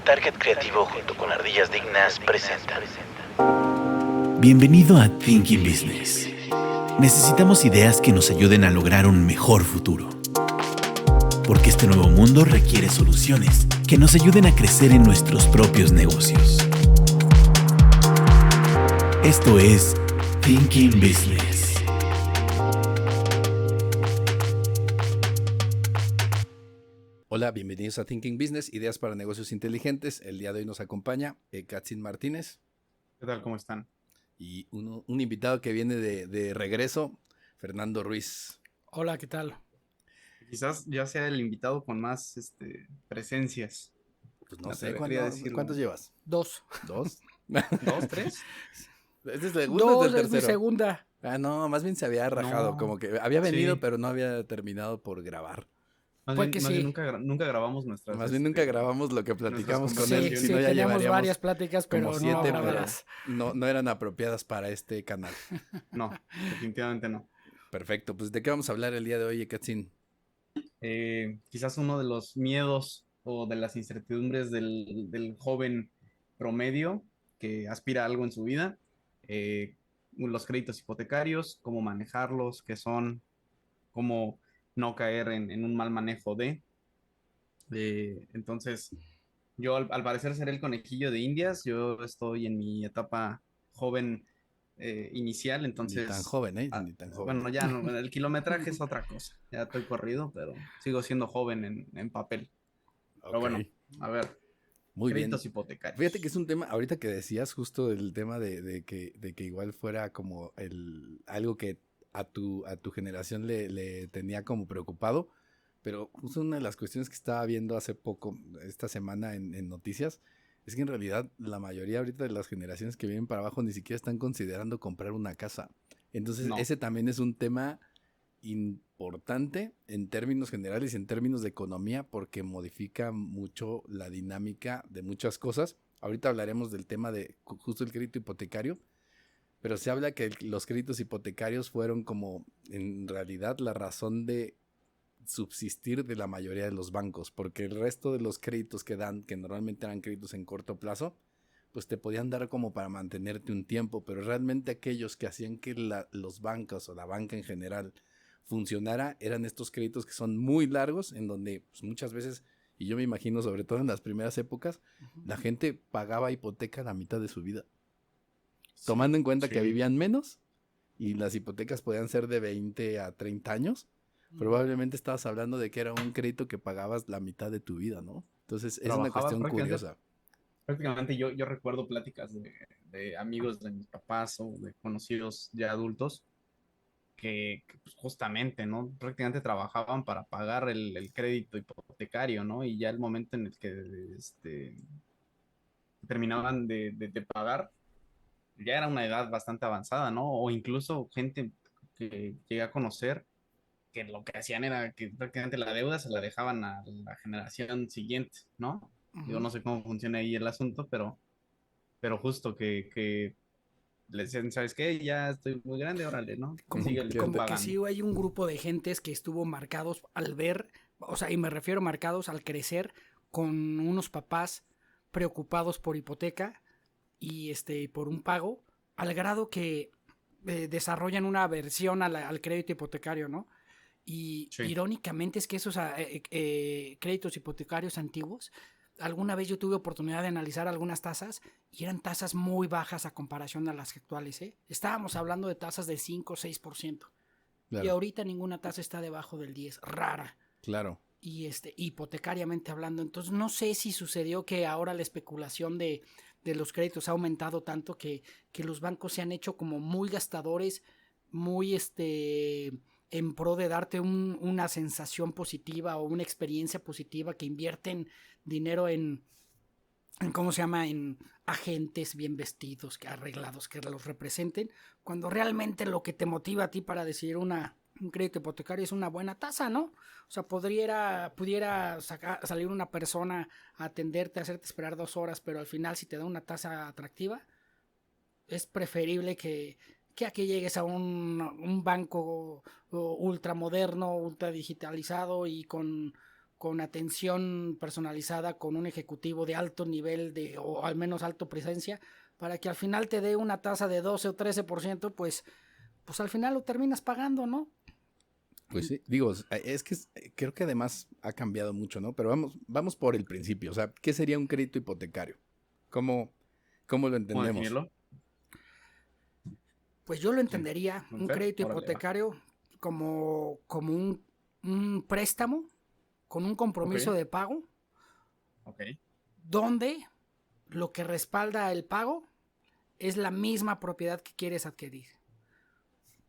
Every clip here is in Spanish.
Target Creativo junto con Ardillas Dignas presenta. Bienvenido a Thinking Business. Necesitamos ideas que nos ayuden a lograr un mejor futuro. Porque este nuevo mundo requiere soluciones que nos ayuden a crecer en nuestros propios negocios. Esto es Thinking Business. Hola, bienvenidos a Thinking Business, ideas para negocios inteligentes. El día de hoy nos acompaña Katzin Martínez. ¿Qué tal? ¿Cómo están? Y un invitado que viene de regreso, Fernando Ruiz. Hola, ¿qué tal? Quizás ya sea el invitado con más presencias. Pues no Me sé, atrevería a decirlo. ¿cuántos llevas? Dos. ¿Dos? ¿Dos, tres? ¿Es de segundo o Dos es del es mi tercero? segunda. Ah, no, más bien se había rajado, No. como que había venido, Sí. pero no había terminado por grabar. Más Pues bien, que más sí. bien nunca grabamos nuestras... Más bien nunca grabamos lo que platicamos con nuestras él, Sí, si sí, no ya teníamos llevaríamos varias pláticas, pero como no 7, pero grabadas. no eran apropiadas para este canal. No, definitivamente no. Perfecto, pues ¿de qué vamos a hablar el día de hoy, Katzin? Quizás uno de los miedos o de las incertidumbres del joven promedio que aspira a algo en su vida, los créditos hipotecarios, cómo manejarlos, qué son, cómo no caer en un mal manejo entonces, yo al parecer seré el conejillo de Indias. Yo estoy en mi etapa joven inicial, Ni tan entonces, joven, ¿eh? Ni tan joven. bueno, ya no, el kilometraje es otra cosa. Ya estoy corrido, pero sigo siendo joven en papel. Pero Ok, bueno, a ver, muy bien. créditos hipotecarios. Fíjate que es un tema, ahorita que decías justo el tema de que igual fuera como algo que a tu generación le tenía como preocupado, pero justo una de las cuestiones que estaba viendo hace poco, esta semana en noticias, es que en realidad la mayoría ahorita de las generaciones que vienen para abajo ni siquiera están considerando comprar una casa. Entonces No. ese también es un tema importante en términos generales y en términos de economía porque modifica mucho la dinámica de muchas cosas. Ahorita hablaremos del tema de justo el crédito hipotecario, pero se habla que los créditos hipotecarios fueron como en realidad la razón de subsistir de la mayoría de los bancos, porque el resto de los créditos que dan, que normalmente eran créditos en corto plazo, pues te podían dar como para mantenerte un tiempo, pero realmente aquellos que hacían que los bancos o la banca en general funcionara eran estos créditos que son muy largos, en donde pues, muchas veces, y yo me imagino sobre todo en las primeras épocas, la gente pagaba hipoteca la mitad de su vida, tomando en cuenta que vivían menos y las hipotecas podían ser de 20 a 30 años, probablemente estabas hablando de que era un crédito que pagabas la mitad de tu vida, ¿no? Entonces es una Trabajabas cuestión curiosa. prácticamente yo recuerdo pláticas de amigos de mis papás o de conocidos ya adultos pues, justamente, ¿no? Prácticamente trabajaban para pagar el crédito hipotecario, ¿no? Y ya el momento en el que terminaban de pagar, ya era una edad bastante avanzada, ¿no? O incluso gente que llegué a conocer que lo que hacían era que prácticamente la deuda se la dejaban a la generación siguiente, ¿no? Yo no sé cómo funciona ahí el asunto, pero justo que le decían, ¿sabes qué? Ya estoy muy grande, órale, ¿no? Sigue Como que pagando. sí hay un grupo de gentes que estuvo marcados al ver, o sea, y me refiero marcados al crecer con unos papás preocupados por hipoteca y por un pago, al grado que desarrollan una aversión al crédito hipotecario, ¿no? Y Sí. irónicamente es que esos créditos hipotecarios antiguos, alguna vez yo tuve oportunidad de analizar algunas tasas y eran tasas muy bajas a comparación a las actuales. Estábamos hablando de tasas de 5 o 6%. Claro. Y ahorita ninguna tasa está debajo del 10%, rara. Claro. Y hipotecariamente hablando. Entonces no sé si sucedió que ahora la especulación de los créditos ha aumentado tanto que los bancos se han hecho como muy gastadores, muy en pro de darte una sensación positiva o una experiencia positiva, que invierten dinero en ¿cómo se llama? En agentes bien vestidos, que arreglados, que los representen, cuando realmente lo que te motiva a ti para decidir un crédito hipotecario es una buena tasa, ¿no? O sea, pudiera salir una persona a atenderte, a hacerte esperar 2 horas, pero al final si te da una tasa atractiva, es preferible que a que llegues a un banco ultramoderno, ultra digitalizado y con con atención personalizada, con un ejecutivo de alto nivel o al menos alto presencia, para que al final te dé una tasa de 12 o 13%, pues al final lo terminas pagando, ¿no? Pues sí, digo, es que creo que además ha cambiado mucho, ¿no? Pero vamos por el principio, o sea, ¿qué sería un crédito hipotecario? ¿Cómo lo ¿Cómo entendemos? definirlo? Pues yo lo entendería, ¿Un un Fer? crédito Órale, va. hipotecario como un préstamo con un compromiso Ok. de pago, Ok. donde lo que respalda el pago es la misma propiedad que quieres adquirir.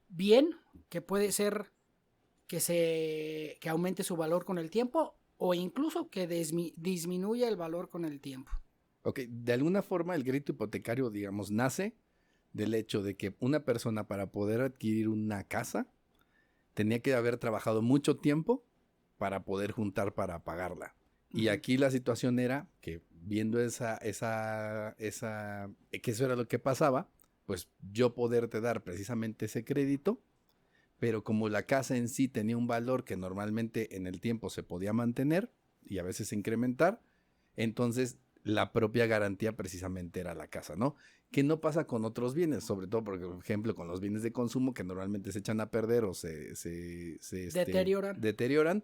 Bien, que puede ser que aumente su valor con el tiempo o incluso que disminuya el valor con el tiempo. Ok, de alguna forma el crédito hipotecario, digamos, nace del hecho de que una persona para poder adquirir una casa tenía que haber trabajado mucho tiempo para poder juntar para pagarla. Y aquí la situación era que viendo que eso era lo que pasaba, pues yo poderte dar precisamente ese crédito, pero como la casa en sí tenía un valor que normalmente en el tiempo se podía mantener y a veces incrementar, entonces la propia garantía precisamente era la casa, ¿no? Que no pasa con otros bienes, sobre todo, por ejemplo, con los bienes de consumo que normalmente se echan a perder o se deterioran.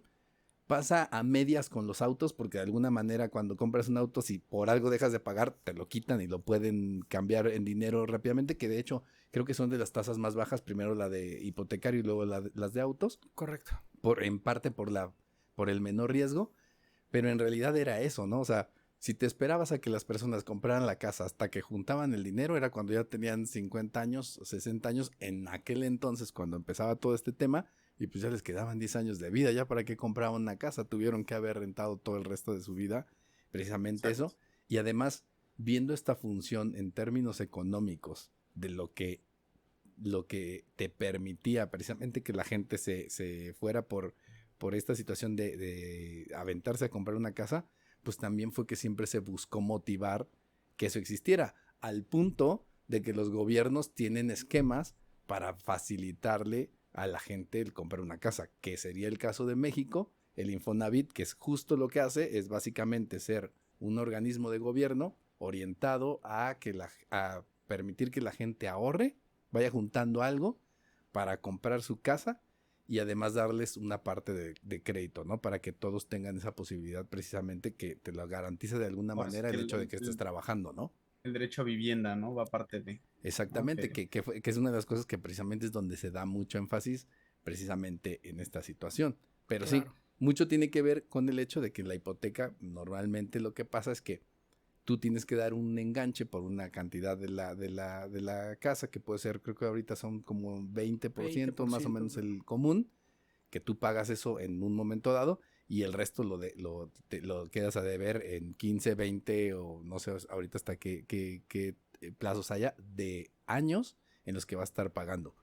Pasa a medias con los autos porque de alguna manera cuando compras un auto, si por algo dejas de pagar, te lo quitan y lo pueden cambiar en dinero rápidamente, que de hecho creo que son de las tasas más bajas, primero la de hipotecario y luego las de autos. Correcto. En parte por el menor riesgo, pero en realidad era eso, ¿no? O sea, si te esperabas a que las personas compraran la casa hasta que juntaban el dinero, era cuando ya tenían 50 años, 60 años, en aquel entonces cuando empezaba todo este tema, y pues ya les quedaban 10 años de vida, ya para qué compraban una casa, tuvieron que haber rentado todo el resto de su vida, precisamente Exacto. eso, y además, viendo esta función en términos económicos de lo que te permitía precisamente que la gente se fuera por esta situación de aventarse a comprar una casa, pues también fue que siempre se buscó motivar que eso existiera, al punto de que los gobiernos tienen esquemas para facilitarle a la gente el comprar una casa, que sería el caso de México, el Infonavit, que es justo lo que hace, es básicamente ser un organismo de gobierno orientado a permitir que la gente ahorre, vaya juntando algo para comprar su casa y además darles una parte de crédito, ¿no? Para que todos tengan esa posibilidad precisamente que te lo garantiza de alguna Ahora sí manera que el hecho de que estés trabajando, ¿no? el derecho a vivienda, ¿no? Va aparte de. Exactamente, Ok. que es una de las cosas que precisamente es donde se da mucho énfasis precisamente en esta situación. Pero sí, Claro. mucho tiene que ver con el hecho de que la hipoteca normalmente lo que pasa es que tú tienes que dar un enganche por una cantidad de la casa, que puede ser, creo que ahorita son como 20% más o menos el común, que tú pagas eso en un momento dado y el resto lo quedas a deber en 15, 20 o no sé ahorita hasta qué plazos haya de años en los que va a estar pagando.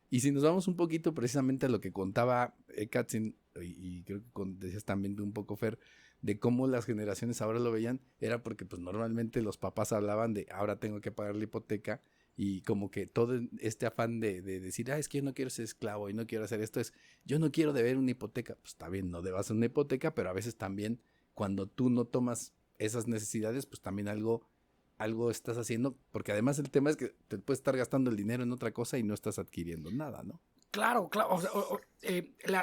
Y si nos vamos un poquito precisamente a lo que contaba Katzin, y creo que decías también un poco, Fer, de cómo las generaciones ahora lo veían, era porque pues normalmente los papás hablaban de ahora tengo que pagar la hipoteca, y como que todo este afán de decir, es que yo no quiero ser esclavo y no quiero hacer esto, yo no quiero deber una hipoteca. Pues está bien, no debas una hipoteca, pero a veces también cuando tú no tomas esas necesidades, pues también algo estás haciendo, porque además el tema es que te puedes estar gastando el dinero en otra cosa y no estás adquiriendo nada, ¿no? Claro, claro.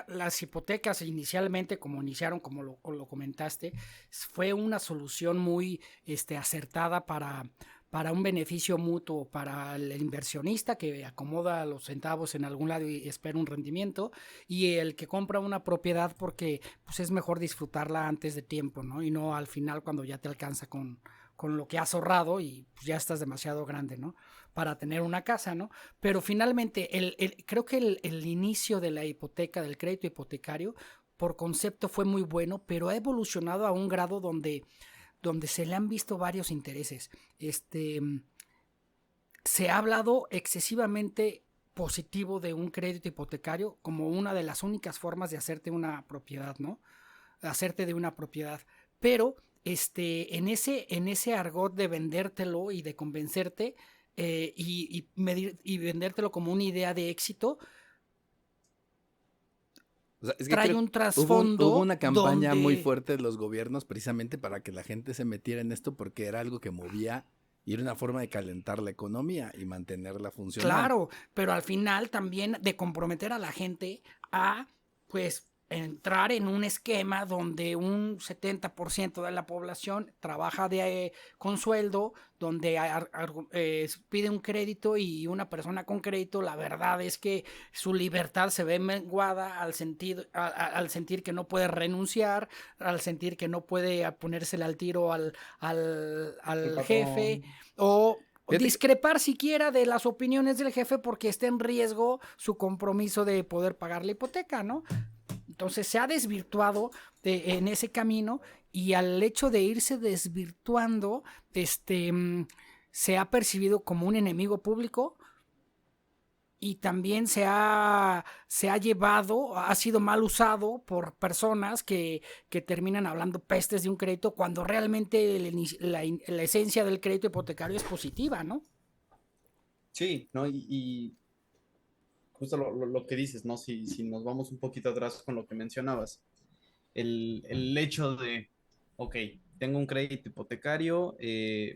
Las hipotecas inicialmente, como iniciaron, como lo comentaste, fue una solución muy acertada para un beneficio mutuo para el inversionista que acomoda los centavos en algún lado y espera un rendimiento, y el que compra una propiedad porque pues, es mejor disfrutarla antes de tiempo, ¿no? Y no al final cuando ya te alcanza con lo que has ahorrado y pues, ya estás demasiado grande, ¿no? Para tener una casa, ¿no? Pero finalmente, creo que el inicio de la hipoteca, del crédito hipotecario, por concepto fue muy bueno, pero ha evolucionado a un grado donde se le han visto varios intereses. Se ha hablado excesivamente positivo de un crédito hipotecario como una de las únicas formas de hacerte una propiedad, ¿no? Hacerte de una propiedad. Pero en ese argot de vendértelo y de convencerte y vendértelo como una idea de éxito, O sea, es que trae creo un hubo, trasfondo hubo una campaña muy donde, fuerte de los gobiernos precisamente para que la gente se metiera en esto porque era algo que movía y era una forma de calentar la economía y mantenerla funcional. claro, pero al final también de comprometer a la gente a, pues, entrar en un esquema donde un 70% de la población trabaja con sueldo, donde pide un crédito y una persona con crédito, la verdad es que su libertad se ve menguada al sentir que no puede renunciar, al sentir que no puede ponérsele al tiro El al jefe patrón. o Fíjate que discrepar siquiera de las opiniones del jefe porque está en riesgo su compromiso de poder pagar la hipoteca, ¿no? Entonces se ha desvirtuado en ese camino y al hecho de irse desvirtuando, se ha percibido como un enemigo público y también se ha llevado, ha sido mal usado por personas que terminan hablando pestes de un crédito cuando realmente la esencia del crédito hipotecario es positiva, ¿no? Sí, ¿no? Y justo lo que dices, ¿no? Si nos vamos un poquito atrás con lo que mencionabas, el hecho de, ok, tengo un crédito hipotecario,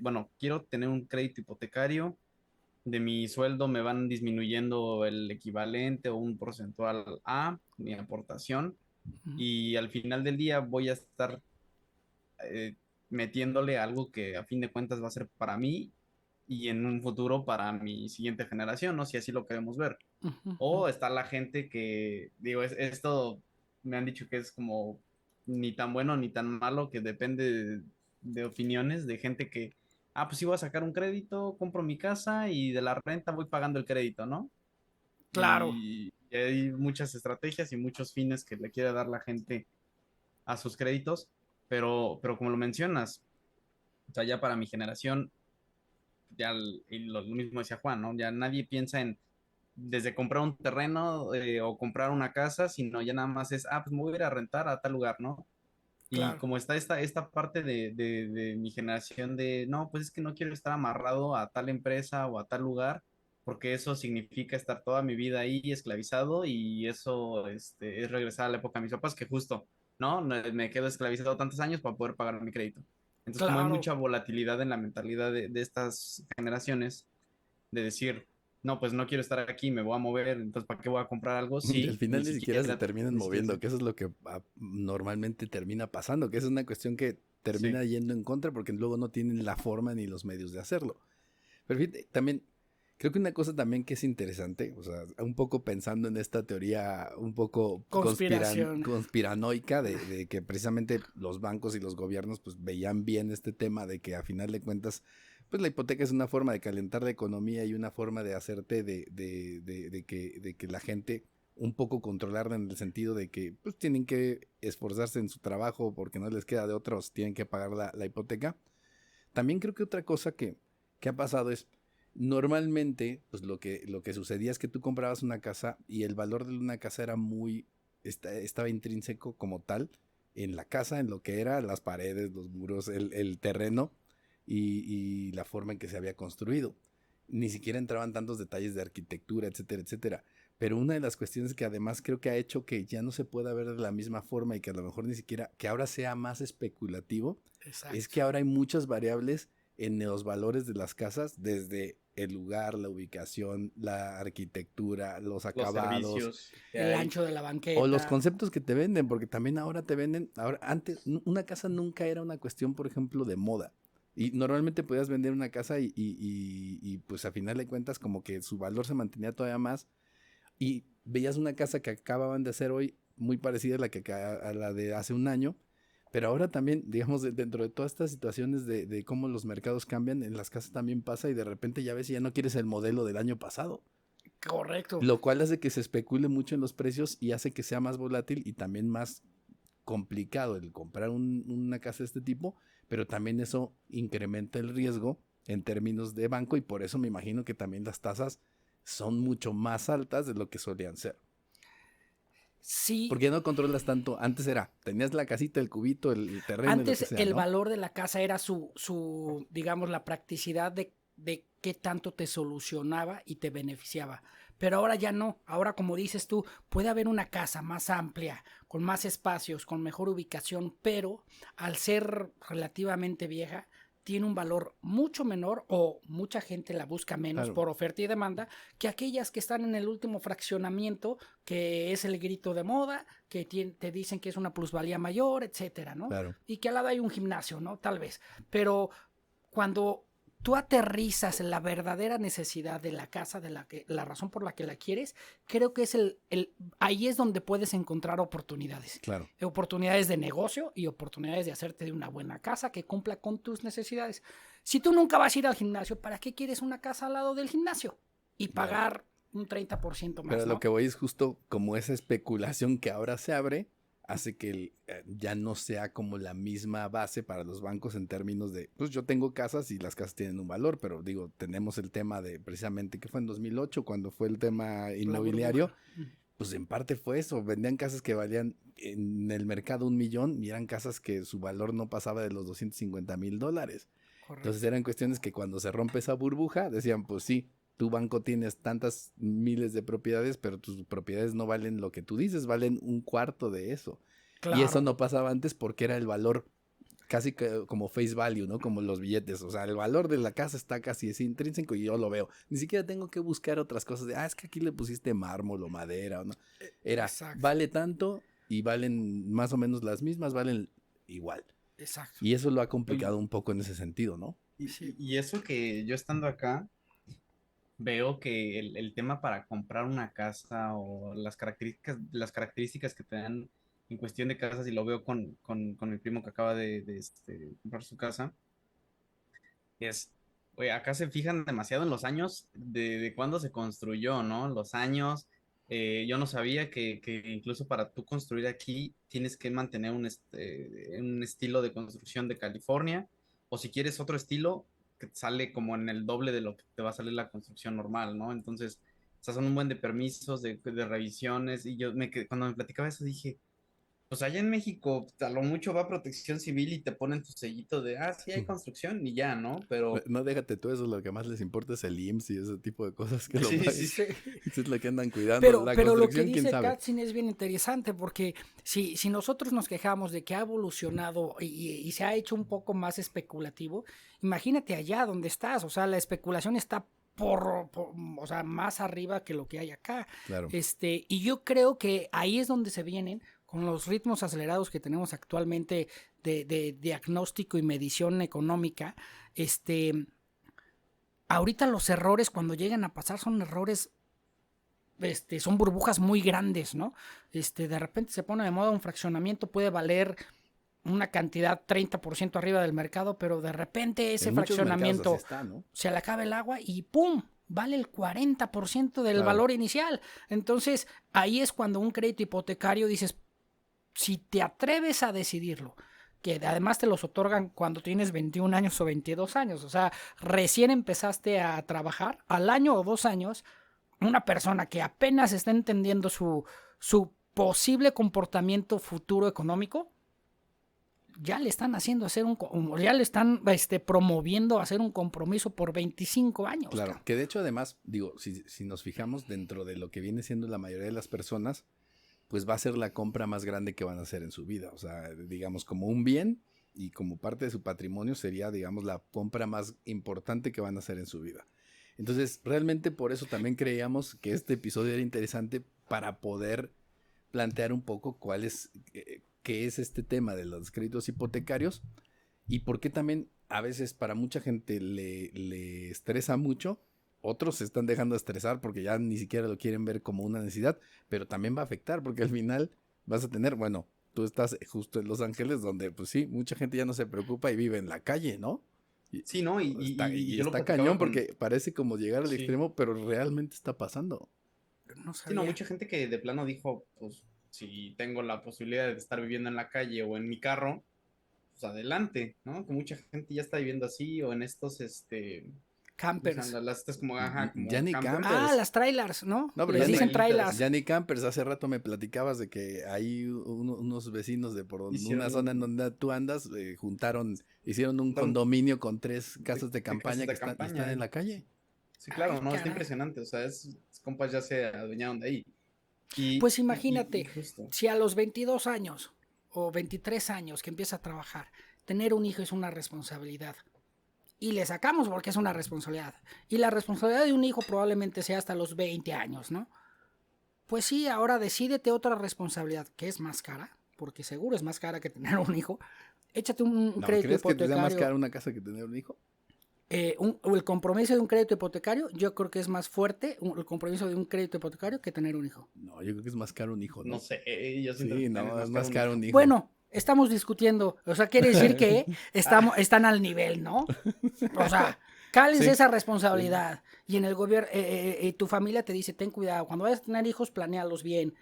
bueno, quiero tener un crédito hipotecario, de mi sueldo me van disminuyendo el equivalente o un porcentual a mi aportación y al final del día voy a estar eh, metiéndole algo que a fin de cuentas va a ser para mí y en un futuro para mi siguiente generación, ¿no? Si así lo queremos ver. O está la gente que, digo, esto me han dicho que es como ni tan bueno ni tan malo, que depende de opiniones de gente que, pues sí voy a sacar un crédito, compro mi casa y de la renta voy pagando el crédito, ¿no? Claro, Y hay muchas estrategias y muchos fines que le quiere dar la gente a sus créditos, pero como lo mencionas, o sea, ya para mi generación, ya, y lo mismo decía Juan, ¿no? Ya nadie piensa en desde comprar un terreno o comprar una casa, sino ya nada más es, pues me voy a ir a rentar a tal lugar, ¿no? Y claro. como está esta parte de mi generación de, no, pues es que no quiero estar amarrado a tal empresa o a tal lugar, porque eso significa estar toda mi vida ahí esclavizado y eso es regresar a la época de mis papás, que justo, ¿no? Me quedo esclavizado tantos años para poder pagar mi crédito. Entonces, como hay Claro, mucha volatilidad en la mentalidad de estas generaciones, de decir, no, pues no quiero estar aquí, me voy a mover, entonces ¿para qué voy a comprar algo? Y al Sí, final ni siquiera se terminan ni siquiera moviendo, que eso es lo que normalmente termina pasando, que es una cuestión que sí, termina yendo en contra porque luego no tienen la forma ni los medios de hacerlo. Pero fíjate, también creo que una cosa también que es interesante, o sea, un poco pensando en esta teoría un poco conspiración. conspiranoica de que precisamente los bancos y los gobiernos pues veían bien este tema de que a final de cuentas pues la hipoteca es una forma de calentar la economía y una forma de hacerte de que la gente un poco controlarla en el sentido de que pues tienen que esforzarse en su trabajo porque no les queda de otra o tienen que pagar la hipoteca. También creo que otra cosa que ha pasado es, normalmente, pues lo que sucedía es que tú comprabas una casa y el valor de una casa era estaba intrínseco como tal en la casa, en lo que era, las paredes, los muros, el terreno y la forma en que se había construido. Ni siquiera entraban tantos detalles de arquitectura, etcétera, etcétera. Pero una de las cuestiones que además creo que ha hecho que ya no se pueda ver de la misma forma y que a lo mejor ni siquiera, que ahora sea más especulativo, es Exacto. que ahora hay muchas variables en los valores de las casas, desde el lugar, la ubicación, la arquitectura, los los acabados servicios que El hay. ancho de la o los banqueta. conceptos que te venden, porque también ahora te venden, ahora antes una casa nunca era una cuestión, por ejemplo, de moda. Y normalmente podías vender una casa y pues a final de cuentas como que su valor se mantenía todavía más y veías una casa que acababan de hacer hoy muy parecida a a la de hace un año, pero ahora también, digamos, dentro de todas estas situaciones de cómo los mercados cambian, en las casas también pasa y de repente ya ves y ya no quieres el modelo del año pasado, Correcto. lo cual hace que se especule mucho en los precios y hace que sea más volátil y también más complicado el comprar una casa de este tipo, pero también eso incrementa el riesgo en términos de banco y por eso me imagino que también las tasas son mucho más altas de lo que solían ser. Sí, Porque ya no controlas tanto. Antes era, tenías la casita, el cubito, el terreno y lo que antes sea, el ¿no? valor de la casa era digamos, la practicidad de qué tanto te solucionaba y te beneficiaba. pero ahora ya no. Ahora, como dices tú, puede haber una casa más amplia, con más espacios, con mejor ubicación, pero al ser relativamente vieja, tiene un valor mucho menor o mucha gente la busca menos por oferta y demanda que aquellas que están en el último fraccionamiento, que es el grito de moda, que te dicen que es una plusvalía mayor, etcétera, ¿no? Claro. Y que al lado hay un gimnasio, ¿no? Tal vez. Pero cuando tú aterrizas en la verdadera necesidad de la casa, la razón por la que la quieres, creo que es ahí es donde puedes encontrar oportunidades. Claro. Oportunidades de negocio y oportunidades de hacerte de una buena casa que cumpla con tus necesidades. Si tú nunca vas a ir al gimnasio, ¿para qué quieres una casa al lado del gimnasio? Y pagar un 30% más, Pero ¿no? lo que voy es justo como esa especulación que ahora se abre, hace que ya no sea como la misma base para los bancos en términos de, pues yo tengo casas y las casas tienen un valor, pero digo, tenemos el tema de precisamente que fue en 2008 cuando fue el tema inmobiliario, pues en parte fue eso, vendían casas que valían en el mercado 1,000,000 y eran casas que su valor no pasaba de los $250,000. Correcto. Entonces eran cuestiones que cuando se rompe esa burbuja decían, pues sí, tu banco tienes tantas miles de propiedades, pero tus propiedades no valen lo que tú dices, valen un cuarto de eso. Claro. Y eso no pasaba antes porque era el valor casi como face value, ¿no? Como los billetes. O sea, el valor de la casa está casi es intrínseco y yo lo veo. Ni siquiera tengo que buscar otras cosas de, es que aquí le pusiste mármol o madera o no. Era, Exacto. vale tanto y valen más o menos las mismas, valen igual. Exacto. Y eso lo ha complicado un poco en ese sentido, ¿no? Y eso que yo estando acá, veo que el tema para comprar una casa o las características que te dan en cuestión de casas, y lo veo con mi primo que acaba de comprar su casa, es, oye, acá se fijan demasiado en los años de cuándo se construyó, ¿no? Los años, yo no sabía que incluso para tú construir aquí tienes que mantener un estilo de construcción de California, o si quieres otro estilo, que te sale como en el doble de lo que te va a salir la construcción normal, ¿no? Entonces, o sea, son un buen de permisos, de revisiones, y cuando me platicaba eso dije, pues allá en México, a lo mucho va Protección Civil y te ponen tu sellito de, sí hay construcción y ya, ¿no? Pero No, déjate tú eso, lo que más les importa es el IMSS y ese tipo de cosas que lo sí, paguen. sí. Eso es lo que andan cuidando. La Pero lo que construcción, quién dice sabe. Katzin es bien interesante porque si nosotros nos quejamos de que ha evolucionado y se ha hecho un poco más especulativo, imagínate allá donde estás, o sea, la especulación está o sea, más arriba que lo que hay acá. Claro. Y yo creo que ahí es donde se vienen con los ritmos acelerados que tenemos actualmente de diagnóstico y medición económica. Ahorita los errores cuando llegan a pasar son errores, son burbujas muy grandes, ¿no? De repente se pone de moda un fraccionamiento, puede valer una cantidad 30% arriba del mercado, pero de repente ese fraccionamiento está, ¿no? se le acaba el agua y ¡pum! Vale el 40% del valor inicial. Entonces, ahí es cuando un crédito hipotecario dices, si te atreves a decidirlo, que además te los otorgan cuando tienes 21 años o 22 años, o sea, recién empezaste a trabajar, al año o 2 años, una persona que apenas está entendiendo su posible comportamiento futuro económico, ya le están haciendo ya le están promoviendo hacer un compromiso por 25 años. Claro, cara. que de hecho además, digo, si nos fijamos dentro de lo que viene siendo la mayoría de las personas, pues va a ser la compra más grande que van a hacer en su vida. O sea, digamos, como un bien y como parte de su patrimonio sería, digamos, la compra más importante que van a hacer en su vida. Entonces, realmente por eso también creíamos que este episodio era interesante para poder plantear un poco qué es este tema de los créditos hipotecarios y por qué también a veces para mucha gente le estresa mucho. Otros se están dejando de estresar porque ya ni siquiera lo quieren ver como una necesidad, pero también va a afectar porque al final vas a tener, bueno, tú estás justo en Los Ángeles donde pues sí, mucha gente ya no se preocupa y vive en la calle, ¿no? Sí, ¿no? Y yo lo está platicaba cañón porque parece como llegar al Sí. extremo, pero realmente está pasando. No Sí, sabía. no, mucha gente que de plano dijo, pues, si tengo la posibilidad de estar viviendo en la calle o en mi carro, pues adelante, ¿no? Que mucha gente ya está viviendo así o en estos, Campers. estas como, Ya ni campers. campers. Las trailers, ¿no? No, pero Les ya dicen ni- trailers. Ya ni campers, hace rato me platicabas de que hay unos vecinos de por Hicieron una zona en donde tú andas, hicieron un condominio con 3 casas de campaña casas de que están campaña. en la calle. Sí, claro, Ay, no, está caray. impresionante. O sea, compas ya se adueñaron de ahí. Pues Y imagínate, justo. si a los 22 años o 23 años que empieza a trabajar, tener un hijo es una responsabilidad. Y le sacamos porque es una responsabilidad. Y la responsabilidad de un hijo probablemente sea hasta los 20 años, ¿no? Pues sí, ahora decídete otra responsabilidad que es más cara, porque seguro es más cara que tener un hijo. Échate un No, crédito ¿crees que te sea más hipotecario. caro una casa que tener un hijo? El compromiso de un crédito hipotecario, yo creo que es más fuerte el compromiso de un crédito hipotecario que tener un hijo. No, yo creo que es más caro un hijo, No ¿no? sé, yo siento Sí, que también es no, es más caro más un caro hijo. un hijo. Bueno, estamos discutiendo, o sea, quiere decir que Ah, están al nivel, ¿no? O sea, cálense Sí, esa sí. responsabilidad. Y en el gobierno, tu familia te dice, ten cuidado, cuando vayas a tener hijos, planéalos bien.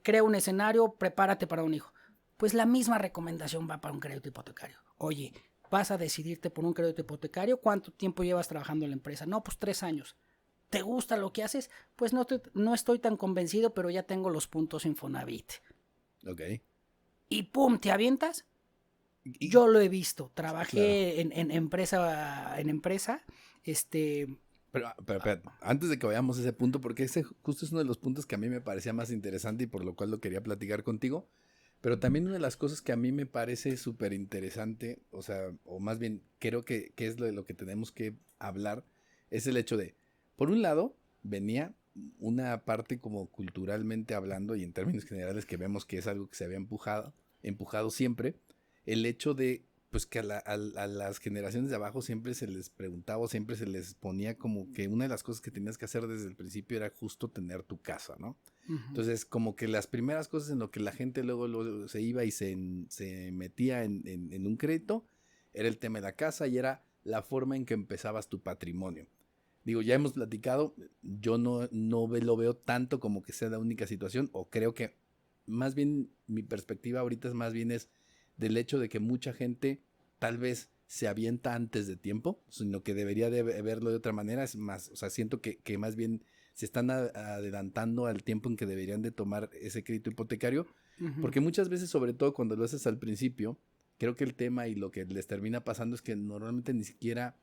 Crea un escenario, prepárate para un hijo. Pues la misma recomendación va para un crédito hipotecario. Oye, vas a decidirte por un crédito hipotecario, ¿cuánto tiempo llevas trabajando en la empresa? No, pues 3 años. ¿Te gusta lo que haces? Pues no estoy tan convencido, pero ya tengo los puntos Infonavit. Ok. Y pum, te avientas. Y, Yo lo he visto. claro. Trabajé en empresa. Pero, espera, antes de que vayamos a ese punto, porque ese justo es uno de los puntos que a mí me parecía más interesante y por lo cual lo quería platicar contigo, pero también una de las cosas que a mí me parece súper interesante, o sea, o más bien creo que es lo de lo que tenemos que hablar, es el hecho de, por un lado, venía una parte como culturalmente hablando y en términos generales que vemos que es algo que se había empujado siempre, el hecho de pues que a las generaciones de abajo siempre se les preguntaba, siempre se les ponía como que una de las cosas que tenías que hacer desde el principio era justo tener tu casa, ¿no? Uh-huh. Entonces, como que las primeras cosas en lo que la gente luego se iba y se metía en un crédito era el tema de la casa y era la forma en que empezabas tu patrimonio. Digo, ya hemos platicado, yo no lo veo tanto como que sea la única situación, o creo que más bien mi perspectiva ahorita es más bien es del hecho de que mucha gente tal vez se avienta antes de tiempo, sino que debería de verlo de otra manera, es más, o sea, siento que más bien se están adelantando al tiempo en que deberían de tomar ese crédito hipotecario, Uh-huh. porque muchas veces, sobre todo cuando lo haces al principio, creo que el tema y lo que les termina pasando es que normalmente ni siquiera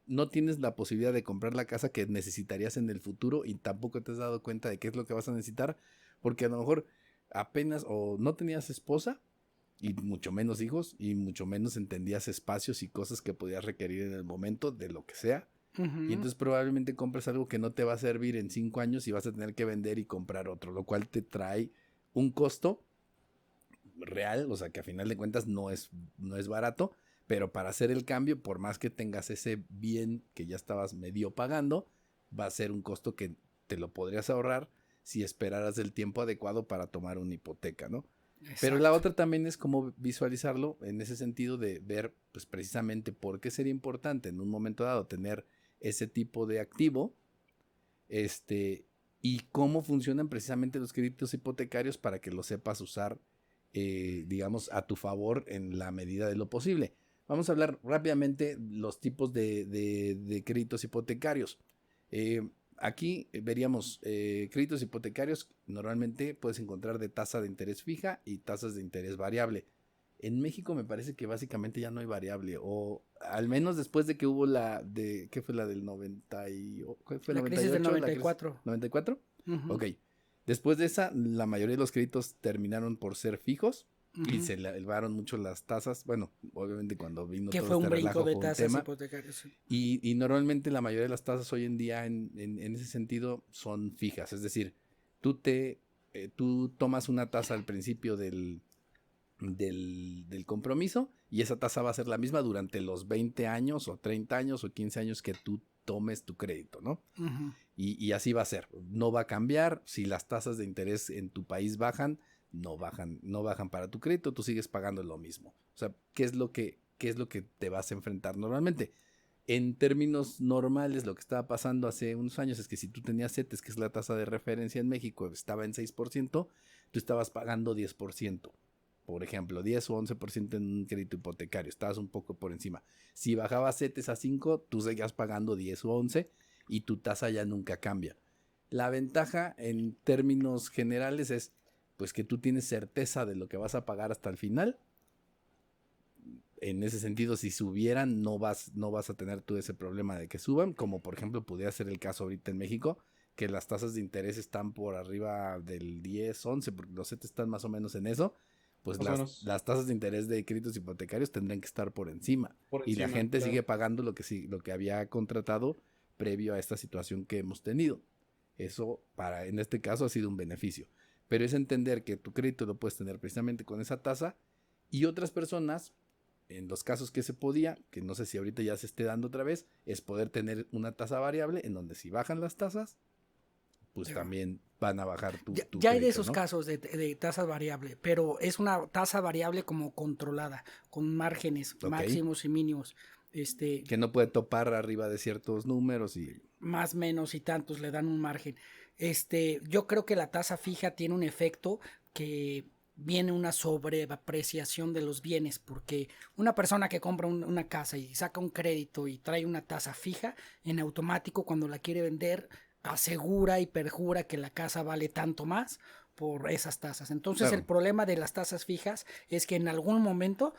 no tienes la posibilidad de comprar la casa que necesitarías en el futuro y tampoco te has dado cuenta de qué es lo que vas a necesitar, porque a lo mejor apenas o no tenías esposa y mucho menos hijos y mucho menos entendías espacios y cosas que podías requerir en el momento de lo que sea. Y Uh-huh. entonces probablemente compres algo que no te va a servir en 5 años y vas a tener que vender y comprar otro, lo cual te trae un costo real, o sea que a final de cuentas no es barato, pero para hacer el cambio, por más que tengas ese bien que ya estabas medio pagando, va a ser un costo que te lo podrías ahorrar si esperaras el tiempo adecuado para tomar una hipoteca, ¿no? Pero la Exacto. otra también es como visualizarlo en ese sentido de ver, pues precisamente por qué sería importante en un momento dado tener ese tipo de activo, este, y cómo funcionan precisamente los créditos hipotecarios para que lo sepas usar, digamos, a tu favor en la medida de lo posible. Vamos a hablar rápidamente los tipos de créditos hipotecarios. Aquí veríamos créditos hipotecarios, normalmente puedes encontrar de tasa de interés fija y tasas de interés variable. En México me parece que básicamente ya no hay variable, o al menos después de que hubo ¿qué fue la del 90 y, ¿qué fue La crisis del 98? La crisis 94. 94. Uh-huh. Ok. Después de esa, la mayoría de los créditos terminaron por ser fijos y Uh-huh. se elevaron mucho las tasas. Bueno, obviamente cuando vino Que todo fue este un brinco relajo de fue un tasas tema. hipotecarias. Y normalmente la mayoría de las tasas hoy en día en ese sentido son fijas. Es decir, tú tomas una tasa al principio del compromiso y esa tasa va a ser la misma durante los 20 años o 30 años o 15 años que tú tomes tu crédito, ¿no? Uh-huh. Y así va a ser, no va a cambiar. Si las tasas de interés en tu país bajan, no bajan para tu crédito, tú sigues pagando lo mismo. O sea, ¿qué es lo que te vas a enfrentar normalmente? En términos normales, lo que estaba pasando hace unos años es que si tú tenías CETES, que es la tasa de referencia en México, estaba en 6%, tú estabas pagando 10%. Por ejemplo, 10 o 11% en un crédito hipotecario, estabas un poco por encima. Si bajaba CETES a 5, tú seguías pagando 10 o 11 y tu tasa ya nunca cambia. La ventaja en términos generales es pues que tú tienes certeza de lo que vas a pagar hasta el final, En ese sentido, si subieran, no vas a tener tú ese problema de que suban, como por ejemplo pudiera ser el caso ahorita en México, que las tasas de interés están por arriba del 10, 11, porque los CETES están más o menos en eso, pues las tasas de interés de créditos hipotecarios tendrían que estar por encima. Y la gente sigue pagando lo que había contratado previo a esta situación que hemos tenido. Eso, en este caso, ha sido un beneficio. Pero es entender que tu crédito lo puedes tener precisamente con esa tasa, y otras personas, en los casos que se podía, que no sé si ahorita ya se esté dando otra vez, es poder tener una tasa variable en donde si bajan las tasas, pues también van a bajar tu ya crédito, hay de esos ¿no? casos de tasa variable, pero es una tasa variable como controlada, con márgenes máximos y mínimos. Que no puede topar arriba de ciertos números y más, menos y tantos le dan un margen. Yo creo que la tasa fija tiene un efecto que viene una sobreapreciación de los bienes, porque una persona que compra una casa y saca un crédito y trae una tasa fija, en automático cuando la quiere vender asegura y perjura que la casa vale tanto más por esas tasas. Entonces el problema de las tasas fijas es que en algún momento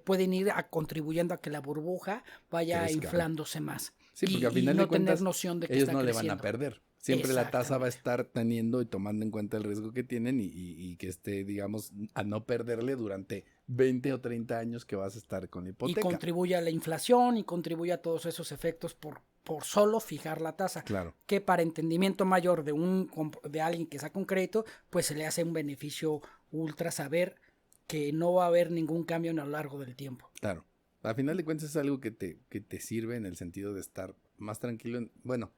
pueden ir contribuyendo a que la burbuja vaya inflándose más. Sí, porque al final de cuentas, tener noción de que ellos está no creciendo. le van a perder. Siempre la tasa va a estar teniendo y tomando en cuenta el riesgo que tienen y que esté, digamos, a no perderle durante 20 o 30 años que vas a estar con la hipoteca. Y contribuye a la inflación y contribuye a todos esos efectos por solo fijar la tasa. Claro. Que para entendimiento mayor de alguien que saca un crédito, pues se le hace un beneficio ultra saber que no va a haber ningún cambio a lo largo del tiempo. Claro. Al final de cuentas es algo que te sirve en el sentido de estar más tranquilo. Bueno,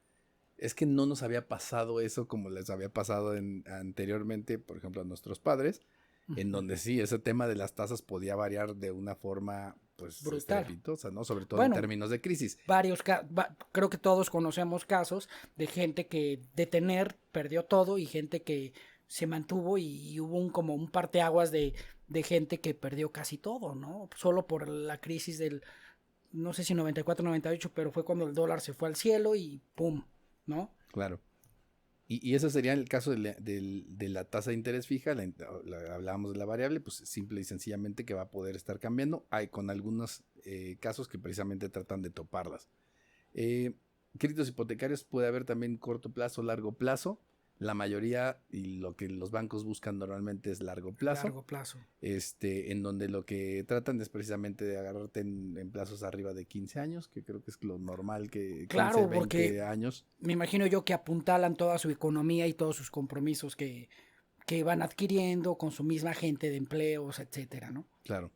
es que no nos había pasado eso como les había pasado anteriormente, por ejemplo, a nuestros padres, en donde sí, ese tema de las tasas podía variar de una forma pues estrepitosa, ¿no? Sobre todo en términos de crisis. Creo que todos conocemos casos de gente que de tener perdió todo y gente que se mantuvo y hubo como un parteaguas de gente que perdió casi todo, ¿no? Solo por la crisis del, no sé si 94, 98, pero fue cuando el dólar se fue al cielo y ¡pum!, ¿no? Claro. Y ese sería el caso de la tasa de interés fija. Hablábamos de la variable, pues simple y sencillamente que va a poder estar cambiando. Hay con algunos casos que precisamente tratan de toparlas. Créditos hipotecarios puede haber también corto plazo, largo plazo. La mayoría y lo que los bancos buscan normalmente es largo plazo. Largo plazo. En donde lo que tratan es precisamente de agarrarte en plazos arriba de 15 años, que creo que es lo normal, que 15, 20 años. Me imagino yo que apuntalan toda su economía y todos sus compromisos que van adquiriendo con su misma gente de empleos, etcétera, ¿no? Claro.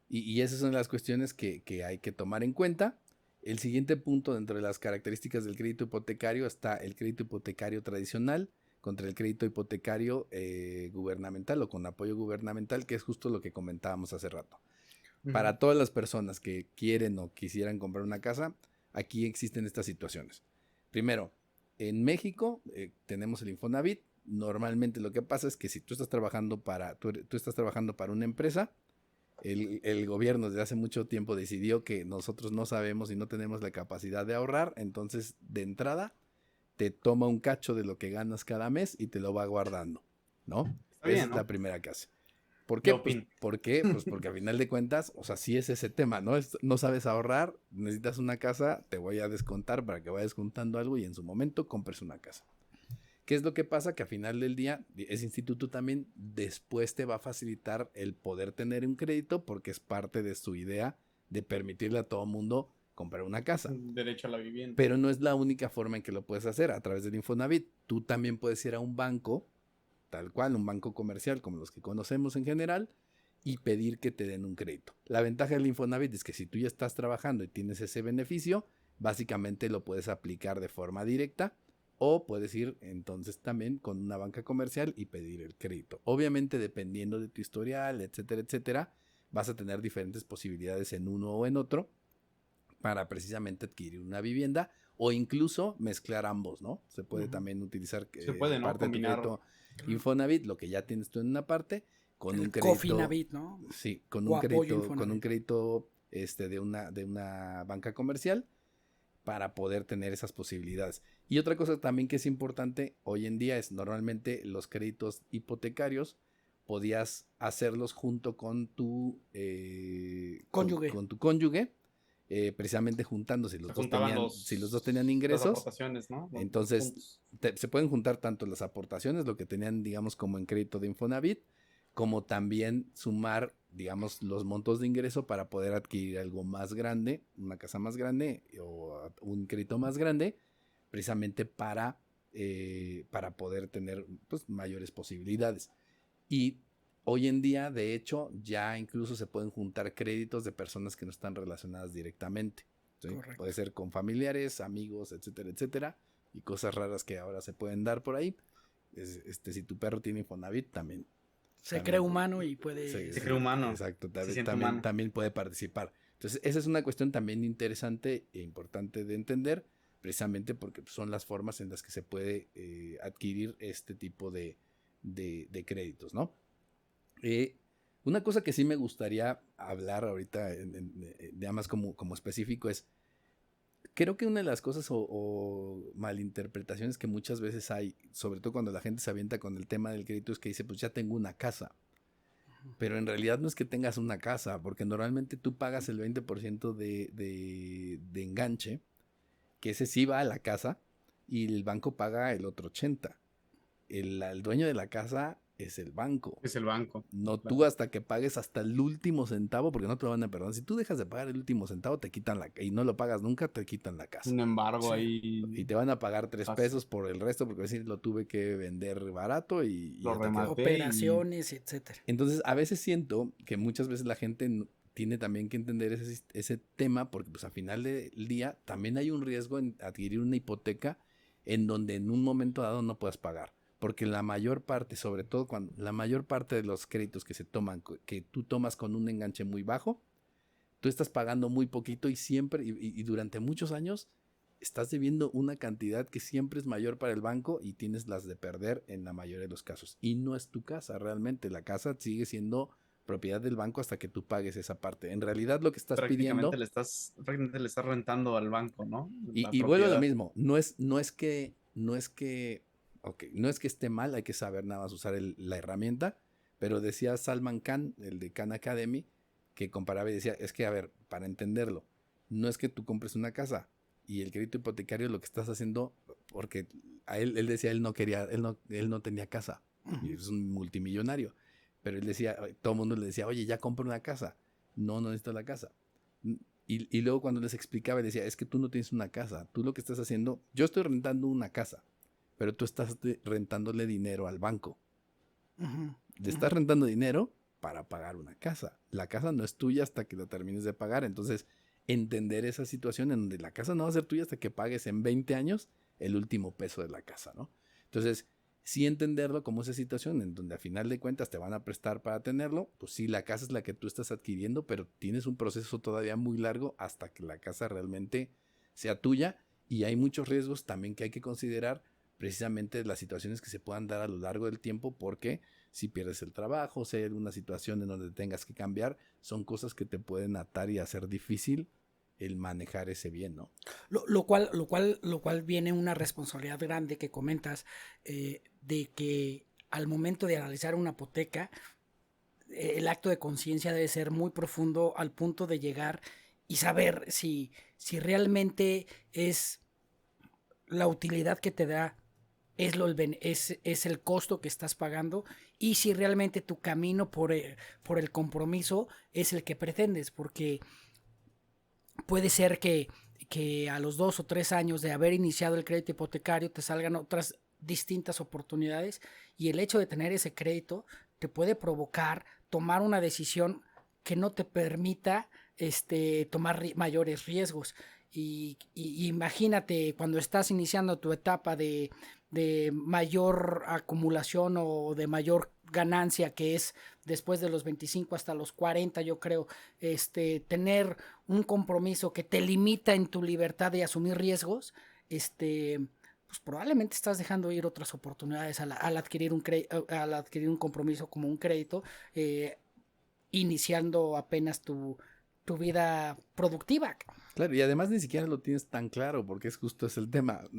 Y esas son las cuestiones que hay que tomar en cuenta. El siguiente punto dentro de las características del crédito hipotecario está el crédito hipotecario tradicional contra el crédito hipotecario gubernamental o con apoyo gubernamental, que es justo lo que comentábamos hace rato. Para todas las personas que quieren o quisieran comprar una casa, aquí existen estas situaciones. Primero, en México tenemos el Infonavit. Normalmente lo que pasa es que si tú estás trabajando para una empresa, el gobierno desde hace mucho tiempo decidió que nosotros no sabemos y no tenemos la capacidad de ahorrar, entonces de entrada te toma un cacho de lo que ganas cada mes y te lo va guardando, ¿no? Esa es la primera que hace. ¿Por qué? Pues porque al final de cuentas, o sea, sí es ese tema, ¿no? No sabes ahorrar, necesitas una casa, te voy a descontar para que vayas juntando algo y en su momento compres una casa. ¿Qué es lo que pasa? Que al final del día, ese instituto también después te va a facilitar el poder tener un crédito porque es parte de su idea de permitirle a todo mundo comprar una casa. Derecho a la vivienda. Pero no es la única forma en que lo puedes hacer a través del Infonavit. Tú también puedes ir a un banco, tal cual, un banco comercial como los que conocemos en general, y pedir que te den un crédito. La ventaja del Infonavit es que si tú ya estás trabajando y tienes ese beneficio, básicamente lo puedes aplicar de forma directa. O puedes ir entonces también con una banca comercial y pedir el crédito. Obviamente dependiendo de tu historial, etcétera, etcétera, vas a tener diferentes posibilidades en uno o en otro para precisamente adquirir una vivienda o incluso mezclar ambos, ¿no? Se puede también utilizar parte de tu crédito Infonavit, lo que ya tienes tú en una parte, con un crédito. Cofinavit, ¿no? Sí, con un crédito de una banca comercial, para poder tener esas posibilidades. Y otra cosa también que es importante hoy en día es normalmente los créditos hipotecarios podías hacerlos junto con tu Cónyuge. con tu cónyuge, precisamente juntando, si los dos tenían las ingresos, aportaciones, ¿no? Los entonces puntos. se pueden juntar tanto las aportaciones, lo que tenían, digamos, como en crédito de Infonavit, como también sumar, digamos, los montos de ingreso para poder adquirir algo más grande, una casa más grande o un crédito más grande, precisamente para poder tener, pues, mayores posibilidades. Y hoy en día, de hecho, ya incluso se pueden juntar créditos de personas que no están relacionadas directamente, ¿sí? Puede ser con familiares, amigos, etcétera, etcétera, y cosas raras que ahora se pueden dar por ahí. Si tu perro tiene Infonavit, también. Se cree humano y puede... Se cree humano. Exacto, Se siente humano. también puede participar. Entonces, esa es una cuestión también interesante e importante de entender, precisamente porque son las formas en las que se puede adquirir este tipo de créditos, ¿no? Una cosa que sí me gustaría hablar ahorita, ya más como específico, es, creo que una de las cosas o malinterpretaciones que muchas veces hay, sobre todo cuando la gente se avienta con el tema del crédito, es que dice, pues ya tengo una casa. Pero en realidad no es que tengas una casa, porque normalmente tú pagas el 20% de enganche, que ese sí va a la casa, y el banco paga el otro 80%. El dueño de la casa es el banco. Es el banco. No Claro. tú hasta que pagues hasta el último centavo, porque no te lo van a perdonar. Si tú dejas de pagar el último centavo, te quitan y no lo pagas nunca, te quitan la casa. Un embargo Sí. ahí. Y te van a pagar 3 Fácil. pesos por el resto, porque decir, lo tuve que vender barato y Lo ya te quedó. rematé. Operaciones, etcétera. Entonces, a veces siento que muchas veces la gente tiene también que entender ese tema, porque pues al final del día también hay un riesgo en adquirir una hipoteca en donde en un momento dado no puedas pagar. Porque la mayor parte, sobre todo cuando la mayor parte de los créditos que se toman, que tú tomas con un enganche muy bajo, tú estás pagando muy poquito y siempre, y durante muchos años, estás debiendo una cantidad que siempre es mayor para el banco y tienes las de perder en la mayoría de los casos. Y no es tu casa realmente, la casa sigue siendo propiedad del banco hasta que tú pagues esa parte. En realidad lo que estás pidiendo... Prácticamente le estás rentando al banco, ¿no? Y vuelvo a lo mismo, no es que esté mal, hay que saber nada más usar la herramienta, pero decía Salman Khan, el de Khan Academy, que comparaba y decía, es que a ver, para entenderlo, no es que tú compres una casa y el crédito hipotecario lo que estás haciendo, porque a él decía, él no tenía casa, y es un multimillonario, pero él decía, todo el mundo le decía, oye, ya compra una casa, no necesito la casa. Y luego cuando les explicaba, decía, es que tú no tienes una casa, tú lo que estás haciendo, yo estoy rentando una casa, pero tú estás rentándole dinero al banco. Le estás rentando dinero para pagar una casa. La casa no es tuya hasta que la termines de pagar. Entonces, entender esa situación en donde la casa no va a ser tuya hasta que pagues en 20 años el último peso de la casa, ¿no? Entonces, sí entenderlo como esa situación en donde a final de cuentas te van a prestar para tenerlo, pues sí, la casa es la que tú estás adquiriendo, pero tienes un proceso todavía muy largo hasta que la casa realmente sea tuya, y hay muchos riesgos también que hay que considerar, precisamente las situaciones que se puedan dar a lo largo del tiempo, porque si pierdes el trabajo, si hay alguna situación en donde tengas que cambiar, son cosas que te pueden atar y hacer difícil el manejar ese bien, ¿no? Lo cual viene una responsabilidad grande que comentas, de que al momento de analizar una hipoteca, el acto de conciencia debe ser muy profundo al punto de llegar y saber si realmente es la utilidad que te da, es el costo que estás pagando, y si realmente tu camino por el compromiso es el que pretendes, porque puede ser que a los 2 o 3 años de haber iniciado el crédito hipotecario te salgan otras distintas oportunidades, y el hecho de tener ese crédito te puede provocar tomar una decisión que no te permita tomar mayores riesgos. Y imagínate cuando estás iniciando tu etapa de mayor acumulación o de mayor ganancia, que es después de los 25 hasta los 40, yo creo, tener un compromiso que te limita en tu libertad de asumir riesgos, pues probablemente estás dejando ir otras oportunidades al adquirir un compromiso como un crédito, iniciando apenas tu vida productiva. Claro, y además ni siquiera lo tienes tan claro, porque justo es el tema.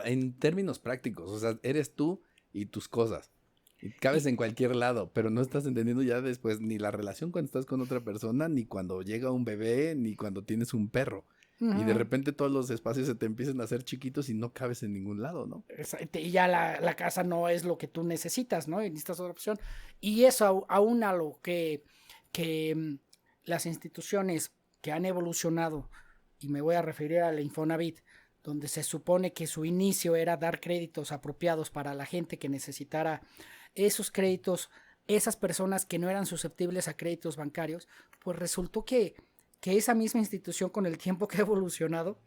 En términos prácticos, o sea, eres tú y tus cosas. Y cabes en cualquier lado, pero no estás entendiendo ya después ni la relación cuando estás con otra persona, ni cuando llega un bebé, ni cuando tienes un perro. Y de repente todos los espacios se te empiezan a hacer chiquitos y no cabes en ningún lado, ¿no? Y ya la casa no es lo que tú necesitas, ¿no? Y necesitas otra opción. Y eso aún a lo que las instituciones que han evolucionado, y me voy a referir al Infonavit, donde se supone que su inicio era dar créditos apropiados para la gente que necesitara esos créditos, esas personas que no eran susceptibles a créditos bancarios, pues resultó que esa misma institución, con el tiempo que ha evolucionado,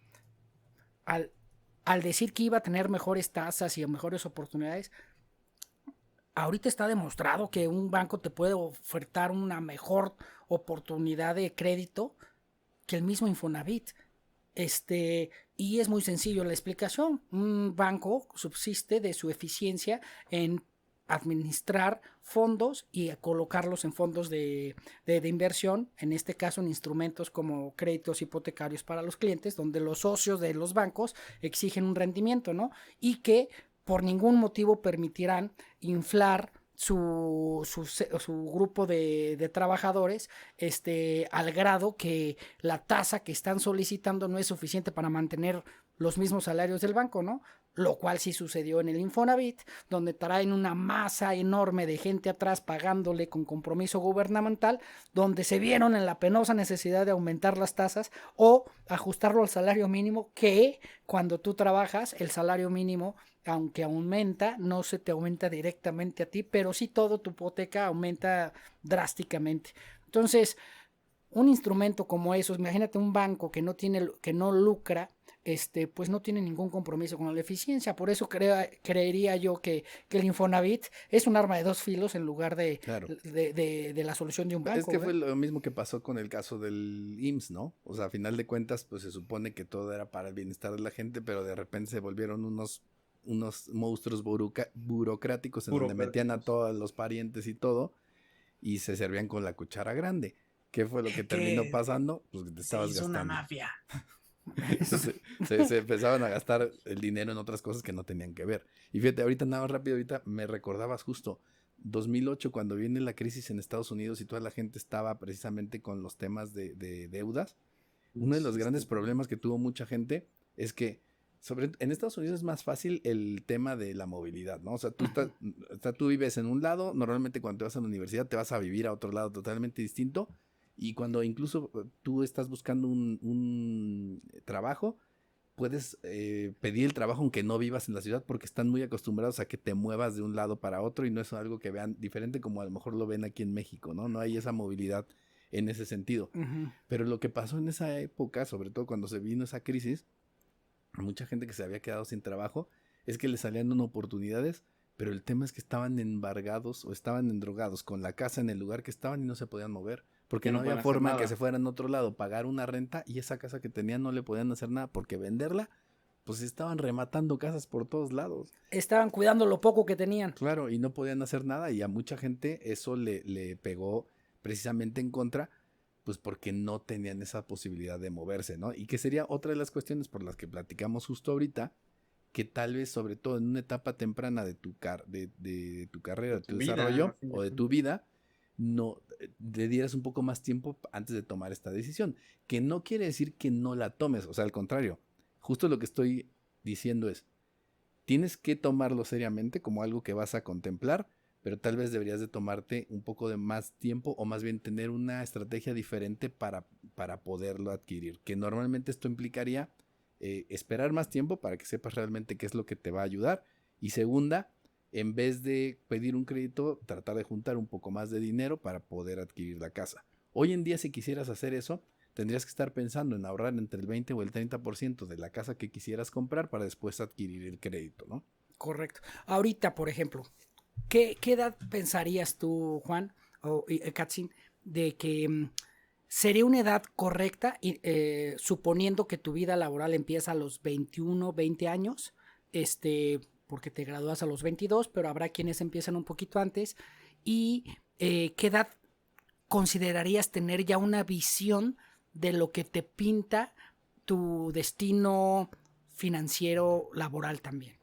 al decir que iba a tener mejores tasas y mejores oportunidades, ahorita está demostrado que un banco te puede ofertar una mejor oportunidad de crédito que el mismo Infonavit. Y es muy sencillo la explicación. Un banco subsiste de su eficiencia en administrar fondos y colocarlos en fondos de inversión, en este caso en instrumentos como créditos hipotecarios para los clientes, donde los socios de los bancos exigen un rendimiento, ¿no? Y que por ningún motivo permitirán inflar su grupo de trabajadores al grado que la tasa que están solicitando no es suficiente para mantener los mismos salarios del banco, ¿no? Lo cual sí sucedió en el Infonavit, donde traen una masa enorme de gente atrás pagándole con compromiso gubernamental, donde se vieron en la penosa necesidad de aumentar las tasas o ajustarlo al salario mínimo, que cuando tú trabajas el salario mínimo, aunque aumenta, no se te aumenta directamente a ti, pero sí todo tu hipoteca aumenta drásticamente. Entonces, un instrumento como eso, imagínate un banco que no lucra, pues no tiene ningún compromiso con la eficiencia. Por eso creería yo que el Infonavit es un arma de dos filos en lugar de la solución de un banco. Es que fue lo mismo que pasó con el caso del IMSS, ¿no? O sea, a final de cuentas, pues se supone que todo era para el bienestar de la gente, pero de repente se volvieron unos monstruos burocráticos en donde metían a todos los parientes y todo, y se servían con la cuchara grande. ¿Qué fue lo que terminó pasando? Pues que te estabas hizo gastando. una mafia. se empezaban a gastar el dinero en otras cosas que no tenían que ver. Y fíjate, ahorita nada más rápido, ahorita me recordabas justo 2008 cuando viene la crisis en Estados Unidos y toda la gente estaba precisamente con los temas de deudas. Uno de los grandes problemas que tuvo mucha gente es que en Estados Unidos es más fácil el tema de la movilidad, ¿no? O sea, tú vives en un lado, normalmente cuando te vas a la universidad te vas a vivir a otro lado totalmente distinto. Y cuando incluso tú estás buscando un trabajo, puedes pedir el trabajo aunque no vivas en la ciudad porque están muy acostumbrados a que te muevas de un lado para otro y no es algo que vean diferente como a lo mejor lo ven aquí en México, ¿no? No hay esa movilidad en ese sentido. Uh-huh. Pero lo que pasó en esa época, sobre todo cuando se vino esa crisis, a mucha gente que se había quedado sin trabajo, es que les salían oportunidades, pero el tema es que estaban embargados o estaban endrogados con la casa en el lugar que estaban y no se podían mover. Porque no había forma que se fueran a otro lado, pagar una renta y esa casa que tenían no le podían hacer nada porque venderla, pues estaban rematando casas por todos lados. Estaban cuidando lo poco que tenían. Claro, y no podían hacer nada y a mucha gente eso le pegó precisamente en contra, pues porque no tenían esa posibilidad de moverse, ¿no? Y que sería otra de las cuestiones por las que platicamos justo ahorita, que tal vez sobre todo en una etapa temprana de tu carrera, de tu desarrollo o de tu vida, no le dieras un poco más tiempo antes de tomar esta decisión, que no quiere decir que no la tomes, o sea, al contrario, justo lo que estoy diciendo es, tienes que tomarlo seriamente como algo que vas a contemplar, pero tal vez deberías de tomarte un poco de más tiempo o más bien tener una estrategia diferente para poderlo adquirir, que normalmente esto implicaría esperar más tiempo para que sepas realmente qué es lo que te va a ayudar, y segunda, en vez de pedir un crédito, tratar de juntar un poco más de dinero para poder adquirir la casa. Hoy en día, si quisieras hacer eso, tendrías que estar pensando en ahorrar entre el 20 o el 30% de la casa que quisieras comprar para después adquirir el crédito, ¿no? Correcto. Ahorita, por ejemplo, ¿qué edad pensarías tú, Juan, o Katzin, de que sería una edad correcta, suponiendo que tu vida laboral empieza a los 21, 20 años, porque te gradúas a los 22, pero habrá quienes empiezan un poquito antes, y ¿qué edad considerarías tener ya una visión de lo que te pinta tu destino financiero laboral también?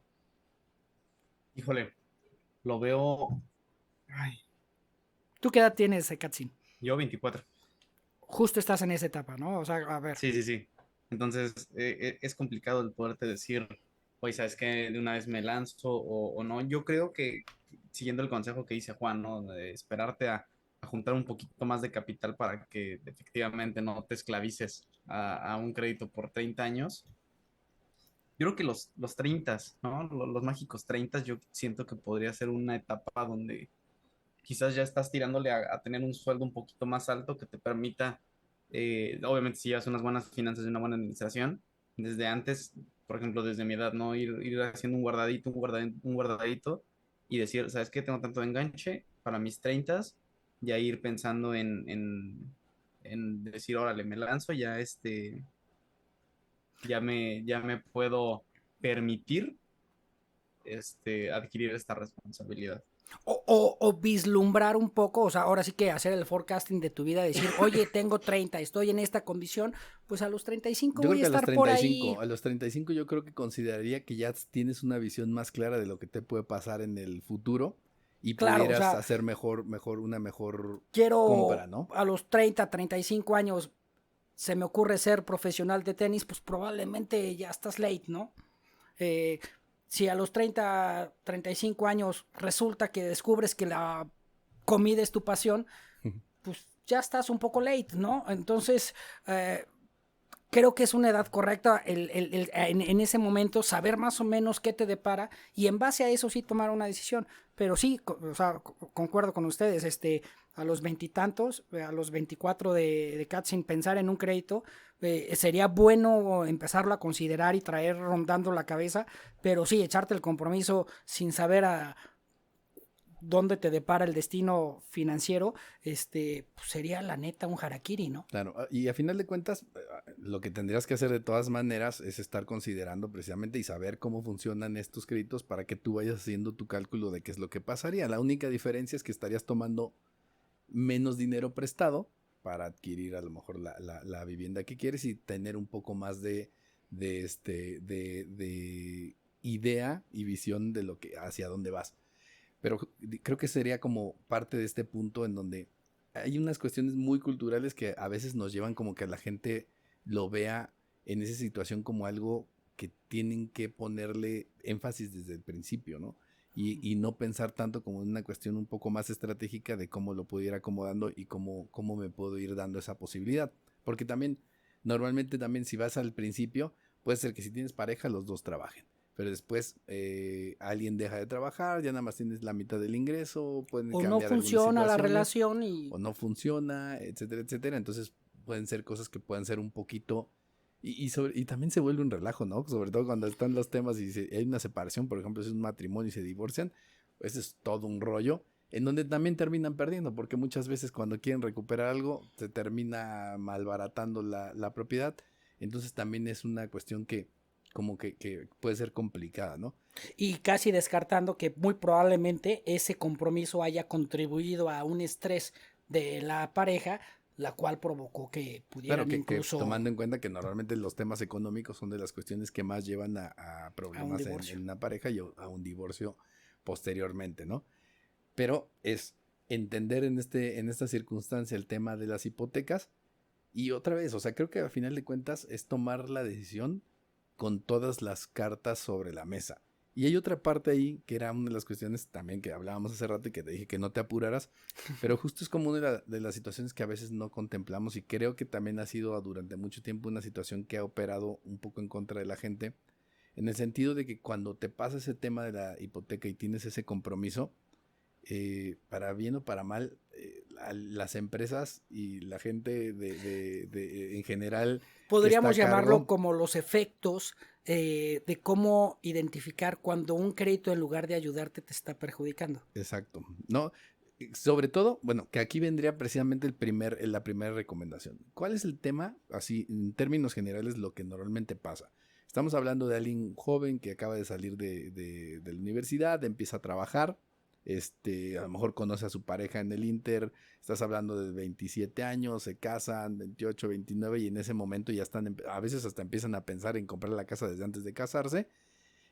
Híjole, lo veo Ay, ¿Tú qué edad tienes, Katsin? yo 24. Justo estás en esa etapa, ¿no? O sea, a ver. Sí, sí, sí. Entonces, es complicado el poderte decir, oye, ¿sabes qué? De una vez me lanzo o no. Yo creo que, siguiendo el consejo que dice Juan, ¿no? De esperarte a juntar un poquito más de capital para que efectivamente no te esclavices a un crédito por 30 años. Yo creo que los 30, ¿no? Los mágicos 30, yo siento que podría ser una etapa donde quizás ya estás tirándole a tener un sueldo un poquito más alto que te permita, obviamente si llevas unas buenas finanzas y una buena administración, desde antes, por ejemplo, desde mi edad, ¿no? Ir haciendo un guardadito y decir, ¿sabes qué? Tengo tanto de enganche para mis 30, ya ir pensando en decir, órale, me lanzo, ya me puedo permitir adquirir esta responsabilidad. O vislumbrar un poco, o sea, ahora sí que hacer el forecasting de tu vida, decir, oye, tengo 30, estoy en esta condición, pues a los 35 Yo creo voy a que estar por ahí. a los 35 yo creo que consideraría que ya tienes una visión más clara de lo que te puede pasar en el futuro y Claro, o pudieras sea, hacer una mejor compra, quiero ¿no? a los 30, 35 años, se me ocurre ser profesional de tenis, pues probablemente ya estás late, ¿no? Eh, si a los 30, 35 años resulta que descubres que la comida es tu pasión, pues ya estás un poco late, ¿no? Entonces, creo que es una edad correcta en ese momento saber más o menos qué te depara y en base a eso sí tomar una decisión. Pero sí, o sea, concuerdo con ustedes, a los veintitantos, a los 24 de CAT sin pensar en un crédito, sería bueno empezarlo a considerar y traer rondando la cabeza, pero sí, echarte el compromiso sin saber a dónde te depara el destino financiero, pues sería la neta un harakiri, ¿no? Claro, y a final de cuentas, lo que tendrías que hacer de todas maneras es estar considerando precisamente y saber cómo funcionan estos créditos para que tú vayas haciendo tu cálculo de qué es lo que pasaría. La única diferencia es que estarías tomando menos dinero prestado para adquirir a lo mejor la vivienda que quieres y tener un poco más de idea y visión de lo que hacia dónde vas. Pero creo que sería como parte de este punto en donde hay unas cuestiones muy culturales que a veces nos llevan como que la gente lo vea en esa situación como algo que tienen que ponerle énfasis desde el principio, ¿no? Y no pensar tanto como en una cuestión un poco más estratégica de cómo lo puedo ir acomodando y cómo me puedo ir dando esa posibilidad. Porque también, normalmente también si vas al principio, puede ser que si tienes pareja los dos trabajen. Pero después alguien deja de trabajar, ya nada más tienes la mitad del ingreso, pueden O no cambiar algunas funciona la situaciones, relación y o no funciona, etcétera, etcétera. Entonces pueden ser cosas que puedan ser un poquito... y también se vuelve un relajo, ¿no? Sobre todo cuando están los temas y hay una separación, por ejemplo, si es un matrimonio y se divorcian, ese es todo un rollo, en donde también terminan perdiendo, porque muchas veces cuando quieren recuperar algo, se termina malbaratando la propiedad. Entonces también es una cuestión que como que puede ser complicada, ¿no? y casi descartando que muy probablemente ese compromiso haya contribuido a un estrés de la pareja, la cual provocó que Claro, pudieran que incluso tomando en cuenta que normalmente los temas económicos son de las cuestiones que más llevan a a un problemas divorcio. en una pareja y a un divorcio posteriormente, ¿no? Pero es entender en esta circunstancia el tema de las hipotecas y otra vez, o sea, creo que al final de cuentas es tomar la decisión con todas las cartas sobre la mesa. Y hay otra parte ahí que era una de las cuestiones también que hablábamos hace rato y que te dije que no te apuraras, pero justo es como una de las situaciones que a veces no contemplamos y creo que también ha sido durante mucho tiempo una situación que ha operado un poco en contra de la gente, en el sentido de que cuando te pasa ese tema de la hipoteca y tienes ese compromiso, para bien o para mal, las empresas y la gente en general que está Podríamos a llamarlo cargo, como los efectos de cómo identificar cuando un crédito en lugar de ayudarte te está perjudicando. exacto, ¿no? Sobre todo, bueno, que aquí vendría precisamente la primera recomendación. ¿Cuál es el tema? Así, en términos generales, lo que normalmente pasa. Estamos hablando de alguien joven que acaba de salir de la universidad, empieza a trabajar, a lo mejor conoce a su pareja en el Inter, estás hablando de 27 años, se casan, 28, 29, y en ese momento ya están, a veces hasta empiezan a pensar en comprar la casa desde antes de casarse.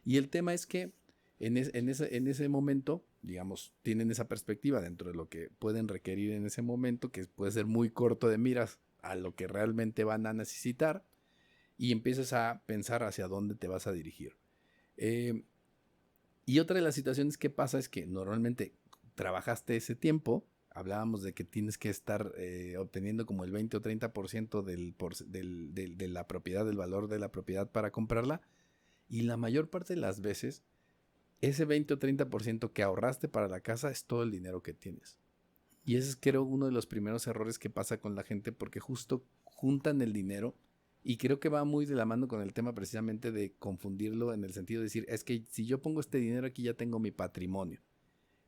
Y el tema es que en ese momento digamos, tienen esa perspectiva dentro de lo que pueden requerir en ese momento, que puede ser muy corto de miras a lo que realmente van a necesitar, y empiezas a pensar hacia dónde te vas a dirigir. Y otra de las situaciones que pasa es que normalmente trabajaste ese tiempo, hablábamos de que tienes que estar obteniendo como el 20 o 30% de la propiedad, del valor de la propiedad para comprarla, y la mayor parte de las veces ese 20 o 30% que ahorraste para la casa es todo el dinero que tienes. Y ese es, creo, uno de los primeros errores que pasa con la gente, porque justo juntan el dinero, y creo que va muy de la mano con el tema precisamente de confundirlo en el sentido de decir, es que si yo pongo este dinero aquí ya tengo mi patrimonio.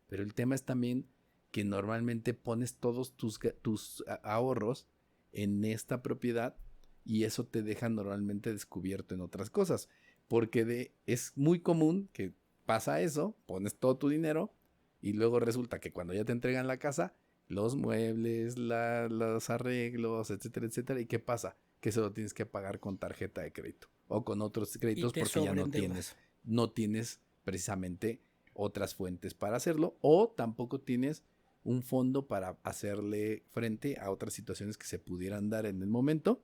Pero el tema es también que normalmente pones todos tus ahorros en esta propiedad, y eso te deja normalmente descubierto en otras cosas. Porque es muy común que pasa eso, pones todo tu dinero y luego resulta que cuando ya te entregan la casa, los muebles, los arreglos, etcétera, etcétera. ¿Y qué pasa? Que eso lo tienes que pagar con tarjeta de crédito o con otros créditos porque ya no tienes precisamente otras fuentes para hacerlo, o tampoco tienes un fondo para hacerle frente a otras situaciones que se pudieran dar en el momento,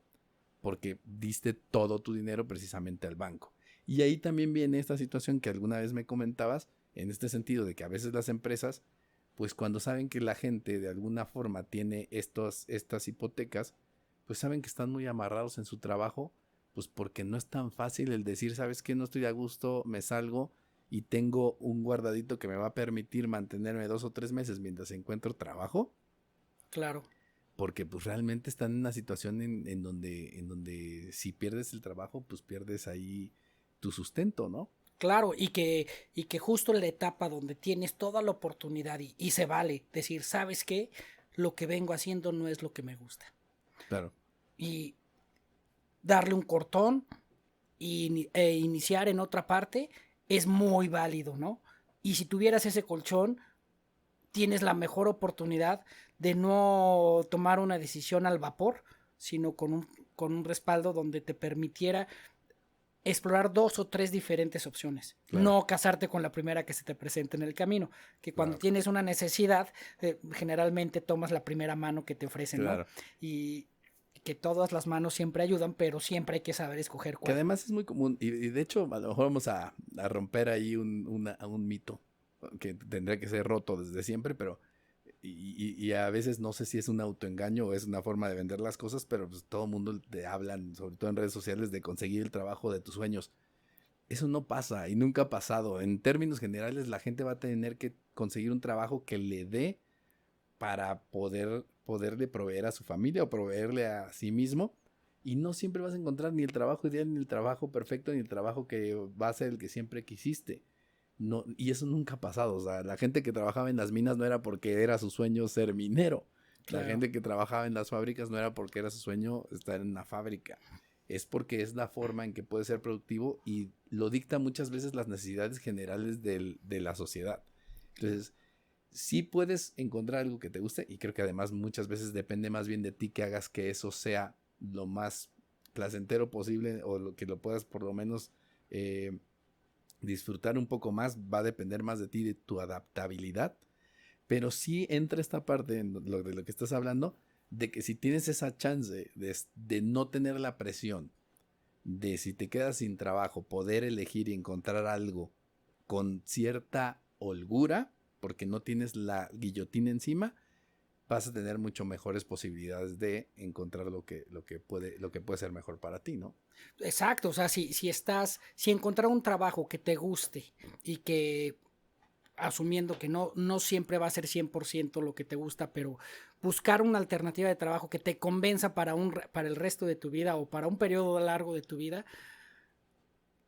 porque diste todo tu dinero precisamente al banco. Y ahí también viene esta situación que alguna vez me comentabas, en este sentido de que a veces las empresas, pues cuando saben que la gente de alguna forma tiene estas hipotecas, pues saben que están muy amarrados en su trabajo, pues porque no es tan fácil el decir, ¿sabes qué? No estoy a gusto, me salgo y tengo un guardadito que me va a permitir mantenerme 2 o 3 meses mientras encuentro trabajo. Claro. Porque pues realmente están en una situación en donde si pierdes el trabajo, pues pierdes ahí tu sustento, ¿no? Claro, y que justo en la etapa donde tienes toda la oportunidad y se vale decir, ¿sabes qué? Lo que vengo haciendo no es lo que me gusta. Claro. Y darle un cortón e iniciar en otra parte es muy válido, ¿no? Y si tuvieras ese colchón, tienes la mejor oportunidad de no tomar una decisión al vapor, sino con un respaldo donde te permitiera explorar 2 o 3 diferentes opciones. Claro. No casarte con la primera que se te presente en el camino, que cuando tienes una necesidad, generalmente tomas la primera mano que te ofrecen, claro, ¿no? Y que todas las manos siempre ayudan, pero siempre hay que saber escoger cuál. Que además es muy común, y de hecho a lo mejor vamos a romper ahí un mito que tendría que ser roto desde siempre, pero y a veces no sé si es un autoengaño o es una forma de vender las cosas, pero pues todo el mundo te hablan, sobre todo en redes sociales, de conseguir el trabajo de tus sueños. Eso no pasa y nunca ha pasado. En términos generales, la gente va a tener que conseguir un trabajo que le dé para poderle proveer a su familia o proveerle a sí mismo, y no siempre vas a encontrar ni el trabajo ideal, ni el trabajo perfecto, ni el trabajo que va a ser el que siempre quisiste. No, y eso nunca ha pasado. O sea, la gente que trabajaba en las minas no era porque era su sueño ser minero. Claro. La gente que trabajaba en las fábricas no era porque era su sueño estar en una fábrica. Es porque es la forma en que puede ser productivo, y lo dicta muchas veces las necesidades generales de la sociedad. Entonces, sí puedes encontrar algo que te guste, y creo que además muchas veces depende más bien de ti que hagas que eso sea lo más placentero posible, o lo que lo puedas por lo menos disfrutar un poco más. Va a depender más de ti, de tu adaptabilidad, pero sí entra esta parte de lo que estás hablando, de que si tienes esa chance de no tener la presión de, si te quedas sin trabajo, poder elegir y encontrar algo con cierta holgura, porque no tienes la guillotina encima, vas a tener mucho mejores posibilidades de encontrar lo que puede ser mejor para ti, ¿no? Exacto, o sea, si encontrar un trabajo que te guste, y que, asumiendo que no siempre va a ser 100% lo que te gusta, pero buscar una alternativa de trabajo que te convenza para el resto de tu vida o para un periodo largo de tu vida,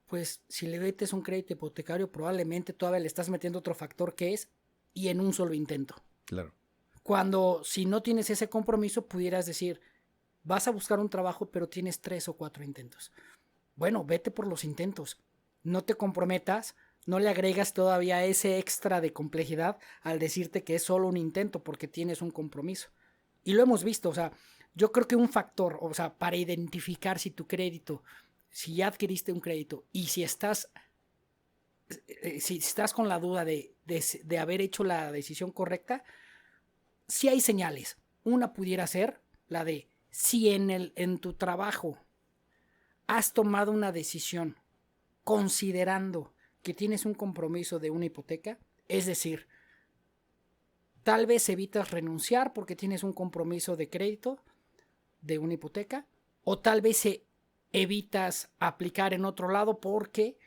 pues si le metes un crédito hipotecario, probablemente todavía le estás metiendo otro factor que es, y en un solo intento. Claro. Cuando, si no tienes ese compromiso, pudieras decir, vas a buscar un trabajo, pero tienes 3 o 4 intentos. Bueno, vete por los intentos. No te comprometas, no le agregas todavía ese extra de complejidad al decirte que es solo un intento, porque tienes un compromiso. Y lo hemos visto, o sea, yo creo que un factor, o sea, para identificar si tu crédito, si ya adquiriste un crédito y si estás si estás con la duda de haber hecho la decisión correcta, sí hay señales. Una pudiera ser la de si en tu trabajo has tomado una decisión considerando que tienes un compromiso de una hipoteca, es decir, tal vez evitas renunciar porque tienes un compromiso de crédito de una hipoteca, o tal vez evitas aplicar en otro lado porque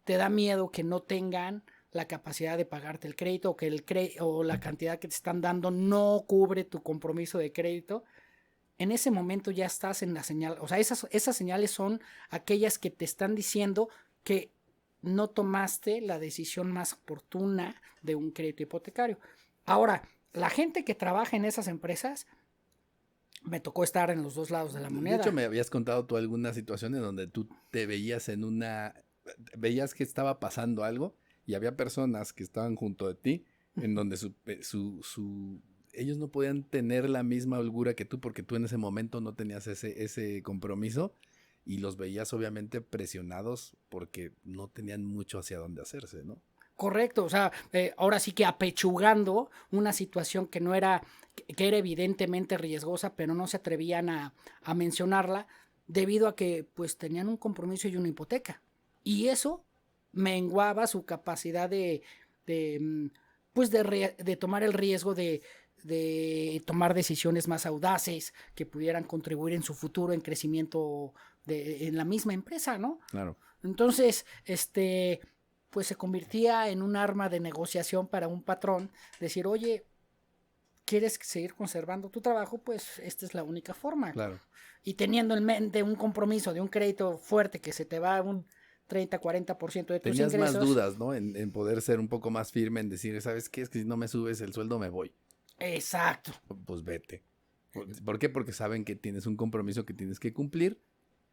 te da miedo que no tengan la capacidad de pagarte el crédito o que o la cantidad que te están dando no cubre tu compromiso de crédito. En ese momento ya estás en la señal, o sea, esas señales son aquellas que te están diciendo que no tomaste la decisión más oportuna de un crédito hipotecario. Ahora, la gente que trabaja en esas empresas, me tocó estar en los dos lados de la moneda. De hecho, me habías contado tú algunas situaciones donde tú te veías veías que estaba pasando algo y había personas que estaban junto de ti en donde ellos no podían tener la misma holgura que tú porque tú en ese momento no tenías ese compromiso y los veías obviamente presionados porque no tenían mucho hacia dónde hacerse, ¿no? Correcto, o sea, ahora sí que apechugando una situación que no era, que era evidentemente riesgosa, pero no se atrevían a mencionarla debido a que pues tenían un compromiso y una hipoteca. Y eso menguaba su capacidad de tomar el riesgo de tomar decisiones más audaces que pudieran contribuir en su futuro en crecimiento en la misma empresa, ¿no? Claro. Entonces, pues se convertía en un arma de negociación para un patrón, decir, oye, ¿quieres seguir conservando tu trabajo? Pues esta es la única forma. Claro. Y teniendo en mente un compromiso de un crédito fuerte que se te va un 30-40% de tus Tenías ingresos. más dudas, ¿no? En poder ser un poco más firme en decir, ¿sabes qué? Es que si no me subes el sueldo me voy. Exacto. Pues vete. ¿Por qué? Porque saben que tienes un compromiso que tienes que cumplir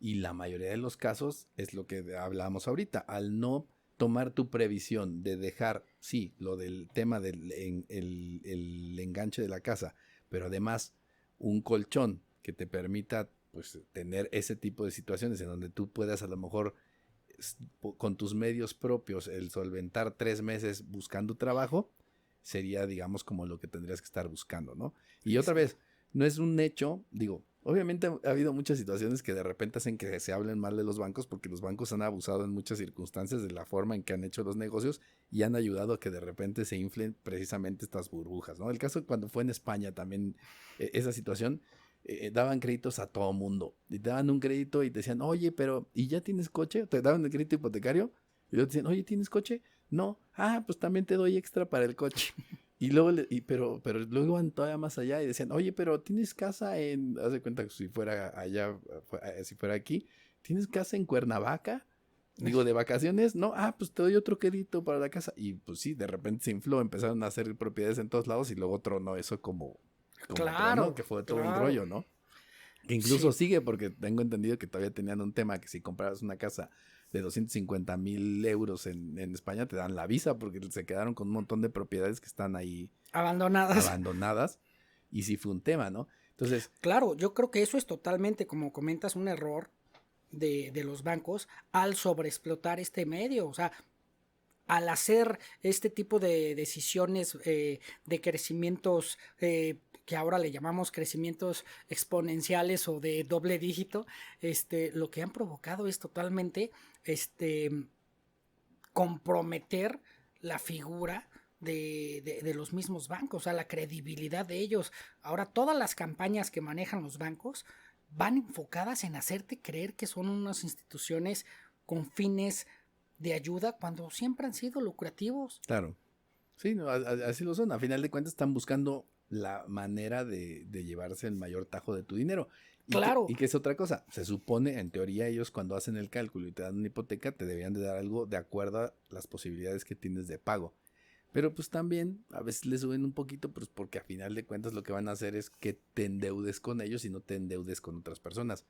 y la mayoría de los casos es lo que hablábamos ahorita. Al no tomar tu previsión de dejar, sí, lo del tema del el enganche de la casa, pero además un colchón que te permita pues tener ese tipo de situaciones en donde tú puedas a lo mejor con tus medios propios el solventar 3 meses buscando trabajo, sería digamos como lo que tendrías que estar buscando, ¿no? Y otra vez, no es un hecho, digo, obviamente ha habido muchas situaciones que de repente hacen que se hablen mal de los bancos porque los bancos han abusado en muchas circunstancias de la forma en que han hecho los negocios y han ayudado a que de repente se inflen precisamente estas burbujas, ¿no? El caso cuando fue en España también, esa situación, daban créditos a todo mundo. Y te daban un crédito y te decían, oye, pero ¿y ya tienes coche? Te daban el crédito hipotecario y luego te decían, oye, ¿tienes coche? No. Ah, pues también te doy extra para el coche. Y luego, pero luego van todavía más allá y decían, oye, pero ¿tienes casa haz de cuenta que si fuera allá, si fuera aquí, ¿tienes casa en Cuernavaca? Digo, ¿de vacaciones? No, pues te doy otro crédito para la casa. Y pues sí, de repente se infló, empezaron a hacer propiedades en todos lados y luego tronó eso como claro, tronó, que fue todo un claro. rollo, ¿no? Que incluso Sí. sigue porque tengo entendido que todavía tenían un tema que si comprabas una casa de 250,000 euros en España te dan la visa porque se quedaron con un montón de propiedades que están ahí abandonadas y sí fue un tema, ¿no? Entonces, claro, yo creo que eso es totalmente, como comentas, un error de los bancos al sobreexplotar este medio, o sea, al hacer este tipo de decisiones de crecimientos que ahora le llamamos crecimientos exponenciales o de doble dígito, lo que han provocado es totalmente comprometer la figura de los mismos bancos, o sea, la credibilidad de ellos. Ahora, todas las campañas que manejan los bancos van enfocadas en hacerte creer que son unas instituciones con fines de ayuda cuando siempre han sido lucrativos. claro, sí, no, así lo son. A final de cuentas están buscando la manera de llevarse el mayor tajo de tu dinero. Claro. Y que es otra cosa. Se supone, en teoría, ellos cuando hacen el cálculo y te dan una hipoteca, te debían de dar algo de acuerdo a las posibilidades que tienes de pago. Pero pues también a veces le suben un poquito, pues porque a final de cuentas lo que van a hacer es que te endeudes con ellos y no te endeudes con otras personas.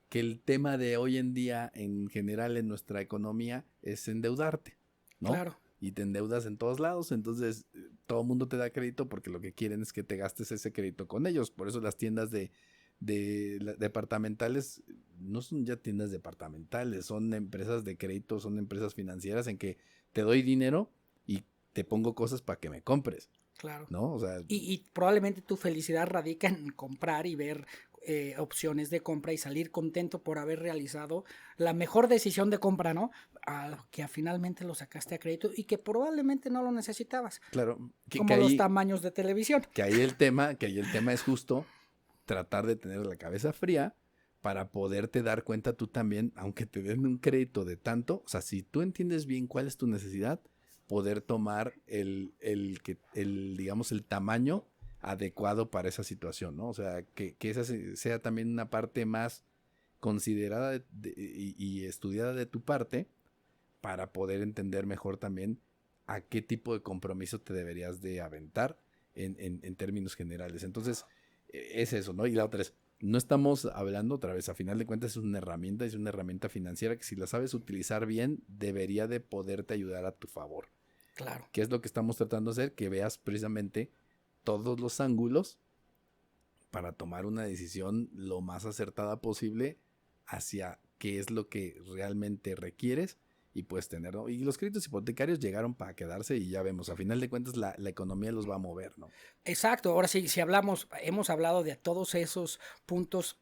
Que el tema de hoy en día, en general en nuestra economía, es endeudarte, ¿no? Claro. Y te endeudas en todos lados, entonces todo el mundo te da crédito porque lo que quieren es que te gastes ese crédito con ellos. Por eso las tiendas departamentales no son ya tiendas departamentales, son empresas de crédito, son empresas financieras en que te doy dinero y te pongo cosas para que me compres, Claro. ¿no? O sea, Y probablemente tu felicidad radica en comprar y ver opciones de compra y salir contento por haber realizado la mejor decisión de compra, ¿no? Que finalmente lo sacaste a crédito y que probablemente no lo necesitabas, claro, como los tamaños de televisión. que ahí el tema es justo tratar de tener la cabeza fría para poderte dar cuenta tú también, aunque te den un crédito de tanto, o sea, si tú entiendes bien cuál es tu necesidad, poder tomar digamos, el tamaño adecuado para esa situación, ¿no? O sea, que esa sea también una parte más considerada y estudiada de tu parte para poder entender mejor también a qué tipo de compromiso te deberías de aventar en términos generales. Entonces, es eso, ¿no? Y la otra es, no estamos hablando otra vez, a final de cuentas es una herramienta financiera que si la sabes utilizar bien, debería de poderte ayudar a tu favor. Claro. ¿Qué es lo que estamos tratando de hacer? Que veas precisamente todos los ángulos para tomar una decisión lo más acertada posible hacia qué es lo que realmente requieres y puedes tener, ¿no? Y los créditos hipotecarios llegaron para quedarse y ya vemos, a final de cuentas la economía los va a mover, ¿no? Exacto, ahora sí, si hemos hablado de todos esos puntos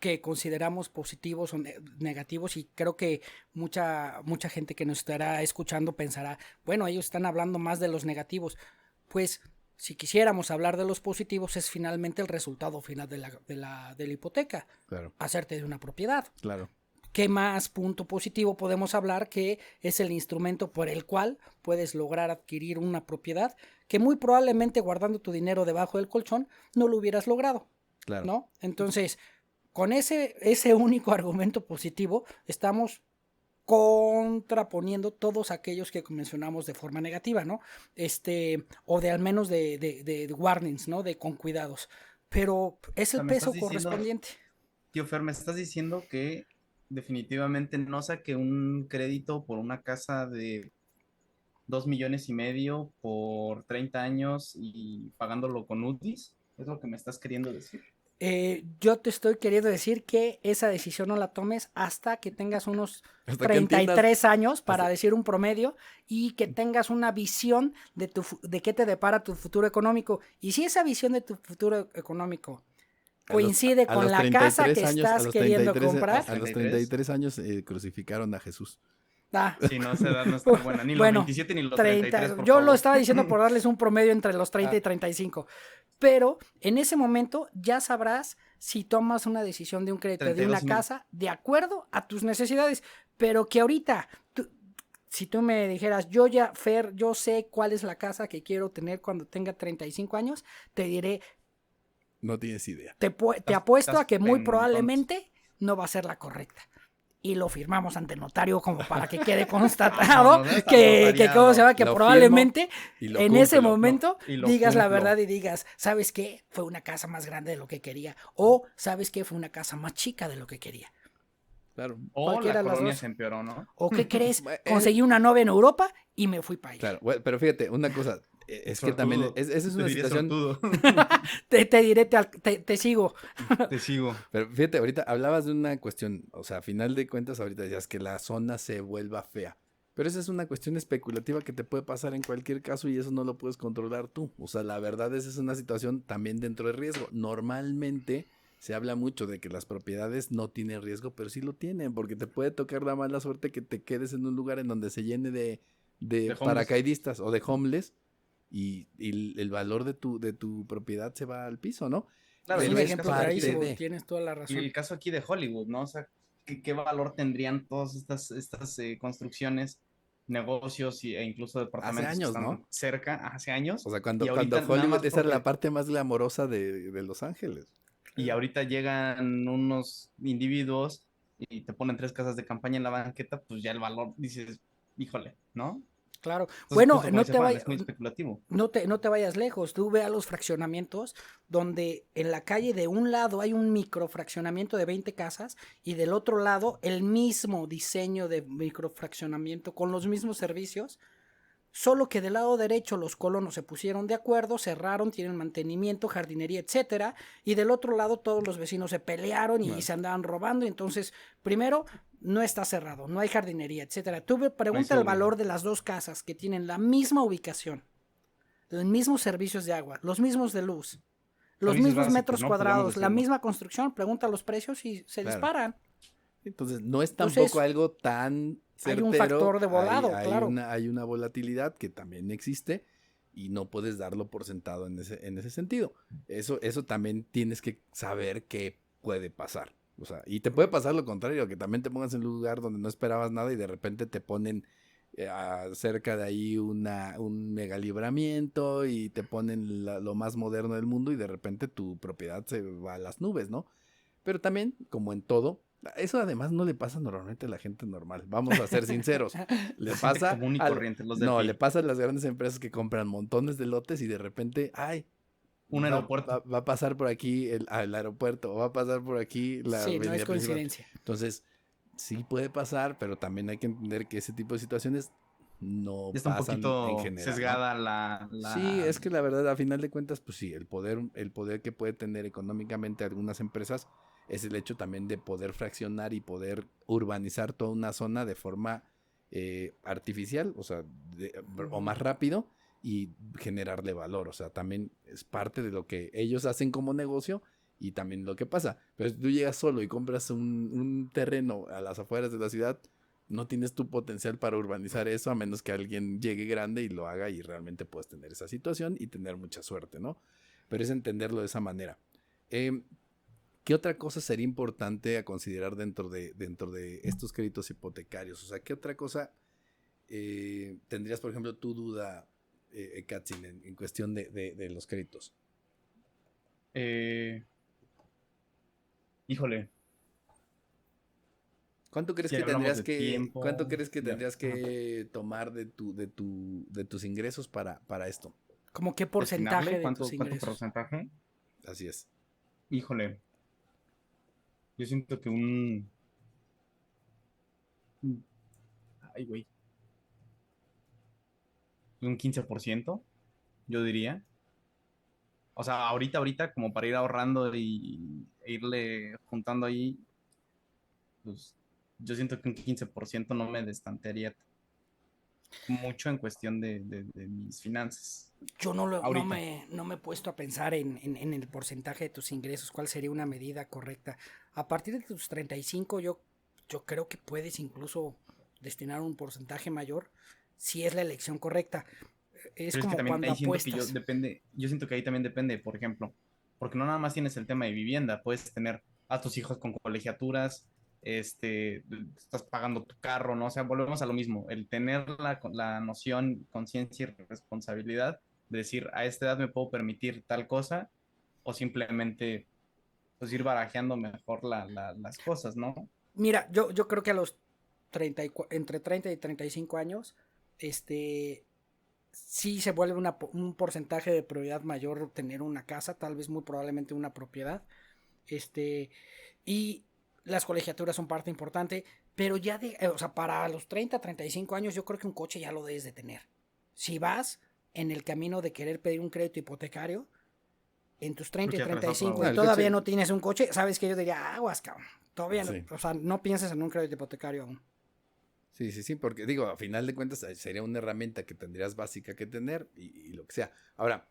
que consideramos positivos o negativos y creo que mucha gente que nos estará escuchando pensará, bueno, ellos están hablando más de los negativos. Pues si quisiéramos hablar de los positivos es finalmente el resultado final de la hipoteca, Claro, hacerte de una propiedad. claro. ¿Qué más punto positivo podemos hablar que es el instrumento por el cual puedes lograr adquirir una propiedad que muy probablemente guardando tu dinero debajo del colchón no lo hubieras logrado, Claro. ¿no? Entonces, con ese único argumento positivo estamos contraponiendo todos aquellos que mencionamos de forma negativa, ¿no? O de al menos de warnings, ¿no? De con cuidados. Pero es el peso correspondiente. Tío Fer, me estás diciendo que definitivamente no saque un crédito por una casa de 2,5 millones por 30 años y pagándolo con UDIs. ¿Es lo que me estás queriendo decir? Yo te estoy queriendo decir que esa decisión no la tomes hasta que tengas unos Hasta que 33 años, para hasta- decir un promedio, y que tengas una visión de qué te depara tu futuro económico. Y si esa visión de tu futuro económico coincide a con los la casa 33 que años, estás queriendo 33 comprar. A los 33 años crucificaron a Jesús. Sí, no, esa edad no está buena. Ni los Bueno, 27 ni los 30, 33, por yo favor. lo estaba diciendo por darles un promedio entre los 30 y 35. Pero en ese momento ya sabrás si tomas una decisión de un crédito de una 32,5. casa de acuerdo a tus necesidades. Pero que ahorita, si tú me dijeras, Fer, yo sé cuál es la casa que quiero tener cuando tenga 35 años, te diré, No tienes idea. te apuesto a que muy tonto. probablemente no va a ser la correcta. Y lo firmamos ante el notario como para que quede constatado No, no está que notariado. ¿cómo se llama? Que Lo probablemente y lo en ese cumplo. momento y lo digas la cumplo. verdad y digas, ¿sabes qué? Fue una casa más grande de lo que quería. O, ¿sabes qué? Fue una casa más chica de lo que quería. Claro. O Cualquiera la de las colonia dos. se empeoró, ¿no? ¿O qué crees? Bueno, Conseguí una novia en Europa y me fui para allá. Claro, bueno, pero fíjate, una cosa, es que también, Sortudo. esa es Te una diría situación, sortudo. Te diré, te sigo. Te sigo. pero fíjate, ahorita hablabas de una cuestión, o sea, a final de cuentas ahorita decías que la zona se vuelva fea, pero esa es una cuestión especulativa que te puede pasar en cualquier caso y eso no lo puedes controlar tú, o sea, la verdad esa es una situación también dentro de riesgo. Normalmente se habla mucho de que las propiedades no tienen riesgo, pero sí lo tienen, porque te puede tocar la mala suerte que te quedes en un lugar en donde se llene de homeless. paracaidistas o de homeless y el valor de tu propiedad se va al piso, ¿no? Claro, Es Pero un y es ejemplo parte clarísimo, de- tienes toda la Y razón. el caso aquí de Hollywood, ¿no? O sea, ¿qué valor tendrían todas estas construcciones, negocios e incluso departamentos años, que están ¿no? cerca hace años? O sea, Y cuando ahorita nada Hollywood, más esa era la porque- parte más glamorosa de Los Ángeles. Y ahorita llegan unos individuos y te ponen 3 casas de campaña en la banqueta, pues ya el valor, dices, híjole, ¿no? Claro. Entonces, Bueno, justo como no dice te Juan, vayas. es muy especulativo. No te vayas lejos, tú ve a los fraccionamientos donde en la calle de un lado hay un microfraccionamiento de 20 casas y del otro lado el mismo diseño de microfraccionamiento con los mismos servicios Solo que del lado derecho los colonos se pusieron de acuerdo, cerraron, tienen mantenimiento, jardinería, etcétera, y del otro lado todos los vecinos se pelearon y se andaban robando. Entonces, primero, no está cerrado, no hay jardinería, etcétera. Tú pregunta el valor de las dos casas que tienen la misma ubicación, los mismos servicios de agua, los mismos de luz, los mismos metros cuadrados, la misma construcción, pregunta los precios y se disparan. Entonces, no es tampoco algo tan certero. Hay un factor de volado, claro. Hay una volatilidad que también existe y no puedes darlo por sentado en ese sentido. Eso también tienes que saber qué puede pasar. O sea, y te puede pasar lo contrario, que también te pongas en un lugar donde no esperabas nada y de repente te ponen cerca de ahí un megalibramiento y te ponen lo más moderno del mundo y de repente tu propiedad se va a las nubes, ¿no? Pero también, como en todo, eso además no le pasa normalmente a la gente normal. Vamos a ser sinceros. Le pasa común y corriente, le pasa a las grandes empresas que compran montones de lotes y de repente, un aeropuerto. Va a pasar por aquí el aeropuerto, o va a pasar por aquí la sí, no es principal. coincidencia. Entonces, sí puede pasar, pero también hay que entender que ese tipo de situaciones no está pasan un poquito en general, sesgada, ¿no? Sí, es que la verdad, a final de cuentas, pues sí, el poder que puede tener económicamente algunas empresas es el hecho también de poder fraccionar y poder urbanizar toda una zona de forma artificial, o sea, o más rápido y generarle valor. O sea, también es parte de lo que ellos hacen como negocio y también lo que pasa. Pero si tú llegas solo y compras un terreno a las afueras de la ciudad, no tienes tu potencial para urbanizar eso a menos que alguien llegue grande y lo haga y realmente puedes tener esa situación y tener mucha suerte, ¿no? Pero es entenderlo de esa manera. ¿Qué otra cosa sería importante a considerar dentro de estos créditos hipotecarios? O sea, ¿qué otra cosa tendrías, por ejemplo, tu duda, Katzin, en cuestión de los créditos? Híjole. ¿Cuánto crees Si que hablamos tendrías de tiempo, ¿cuánto crees que tendrías que tomar de tus ingresos para esto? ¿Cómo qué porcentaje de ¿Cuánto tus ingresos? porcentaje? Así es. Híjole. Yo siento que ay, güey. Un 15%, yo diría. O sea, ahorita, como para ir ahorrando e irle juntando ahí, pues yo siento que un 15% no me destantearía mucho en cuestión de mis finanzas. Yo no Ahorita. me he puesto a pensar en el porcentaje de tus ingresos, cuál sería una medida correcta. A partir de tus 35, yo creo que puedes incluso destinar un porcentaje mayor si es la elección correcta. Es Pero como que cuando ahí siento apuestas. yo siento que ahí también depende, por ejemplo, porque no nada más tienes el tema de vivienda, puedes tener a tus hijos con colegiaturas, estás pagando tu carro, ¿no? O sea, volvemos a lo mismo, el tener la noción, conciencia y responsabilidad de decir, a esta edad me puedo permitir tal cosa, o simplemente, pues, ir barajeando mejor las cosas, ¿no? Mira, yo creo que a los entre 30 y 35 años, sí se vuelve un porcentaje de prioridad mayor tener una casa, tal vez muy probablemente una propiedad. Y las colegiaturas son parte importante, pero ya o sea, para los 30, 35 años yo creo que un coche ya lo debes de tener. Si vas en el camino de querer pedir un crédito hipotecario, en tus 30 y 35 y todavía no tienes un coche, sabes que yo diría, aguas, cabrón. Todavía no, o sea, no pienses en un crédito hipotecario aún. Sí, porque digo, a final de cuentas sería una herramienta que tendrías básica que tener y lo que sea. Ahora,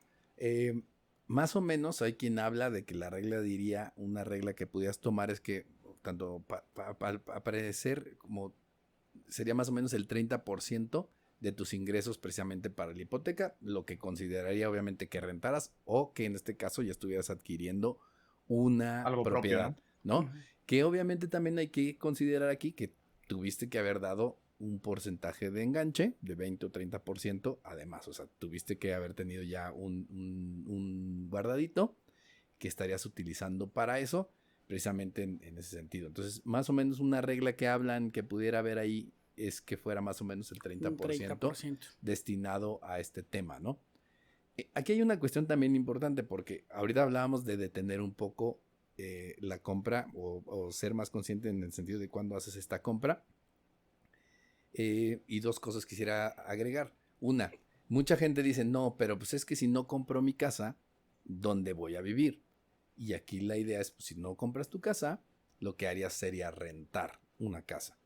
más o menos hay quien habla de que la regla diría, una regla que pudieras tomar es que tanto a parecer como sería más o menos el 30% de tus ingresos precisamente para la hipoteca, lo que consideraría obviamente que rentaras o que en este caso ya estuvieras adquiriendo una Algo propiedad, propio, ¿no? Uh-huh. Que obviamente también hay que considerar aquí que tuviste que haber dado un porcentaje de enganche de 20 o 30% además, o sea, tuviste que haber tenido ya un guardadito que estarías utilizando para eso, precisamente en ese sentido. Entonces, más o menos una regla que hablan que pudiera haber ahí es que fuera más o menos el 30%, destinado a este tema, ¿no? Aquí hay una cuestión también importante porque ahorita hablábamos de detener un poco la compra o ser más consciente en el sentido de cuándo haces esta compra. Y dos cosas quisiera agregar. Mucha gente dice, no, pero pues es que si no compro mi casa, ¿dónde voy a vivir? Y aquí la idea es, pues, si no compras tu casa, lo que harías sería rentar una casa.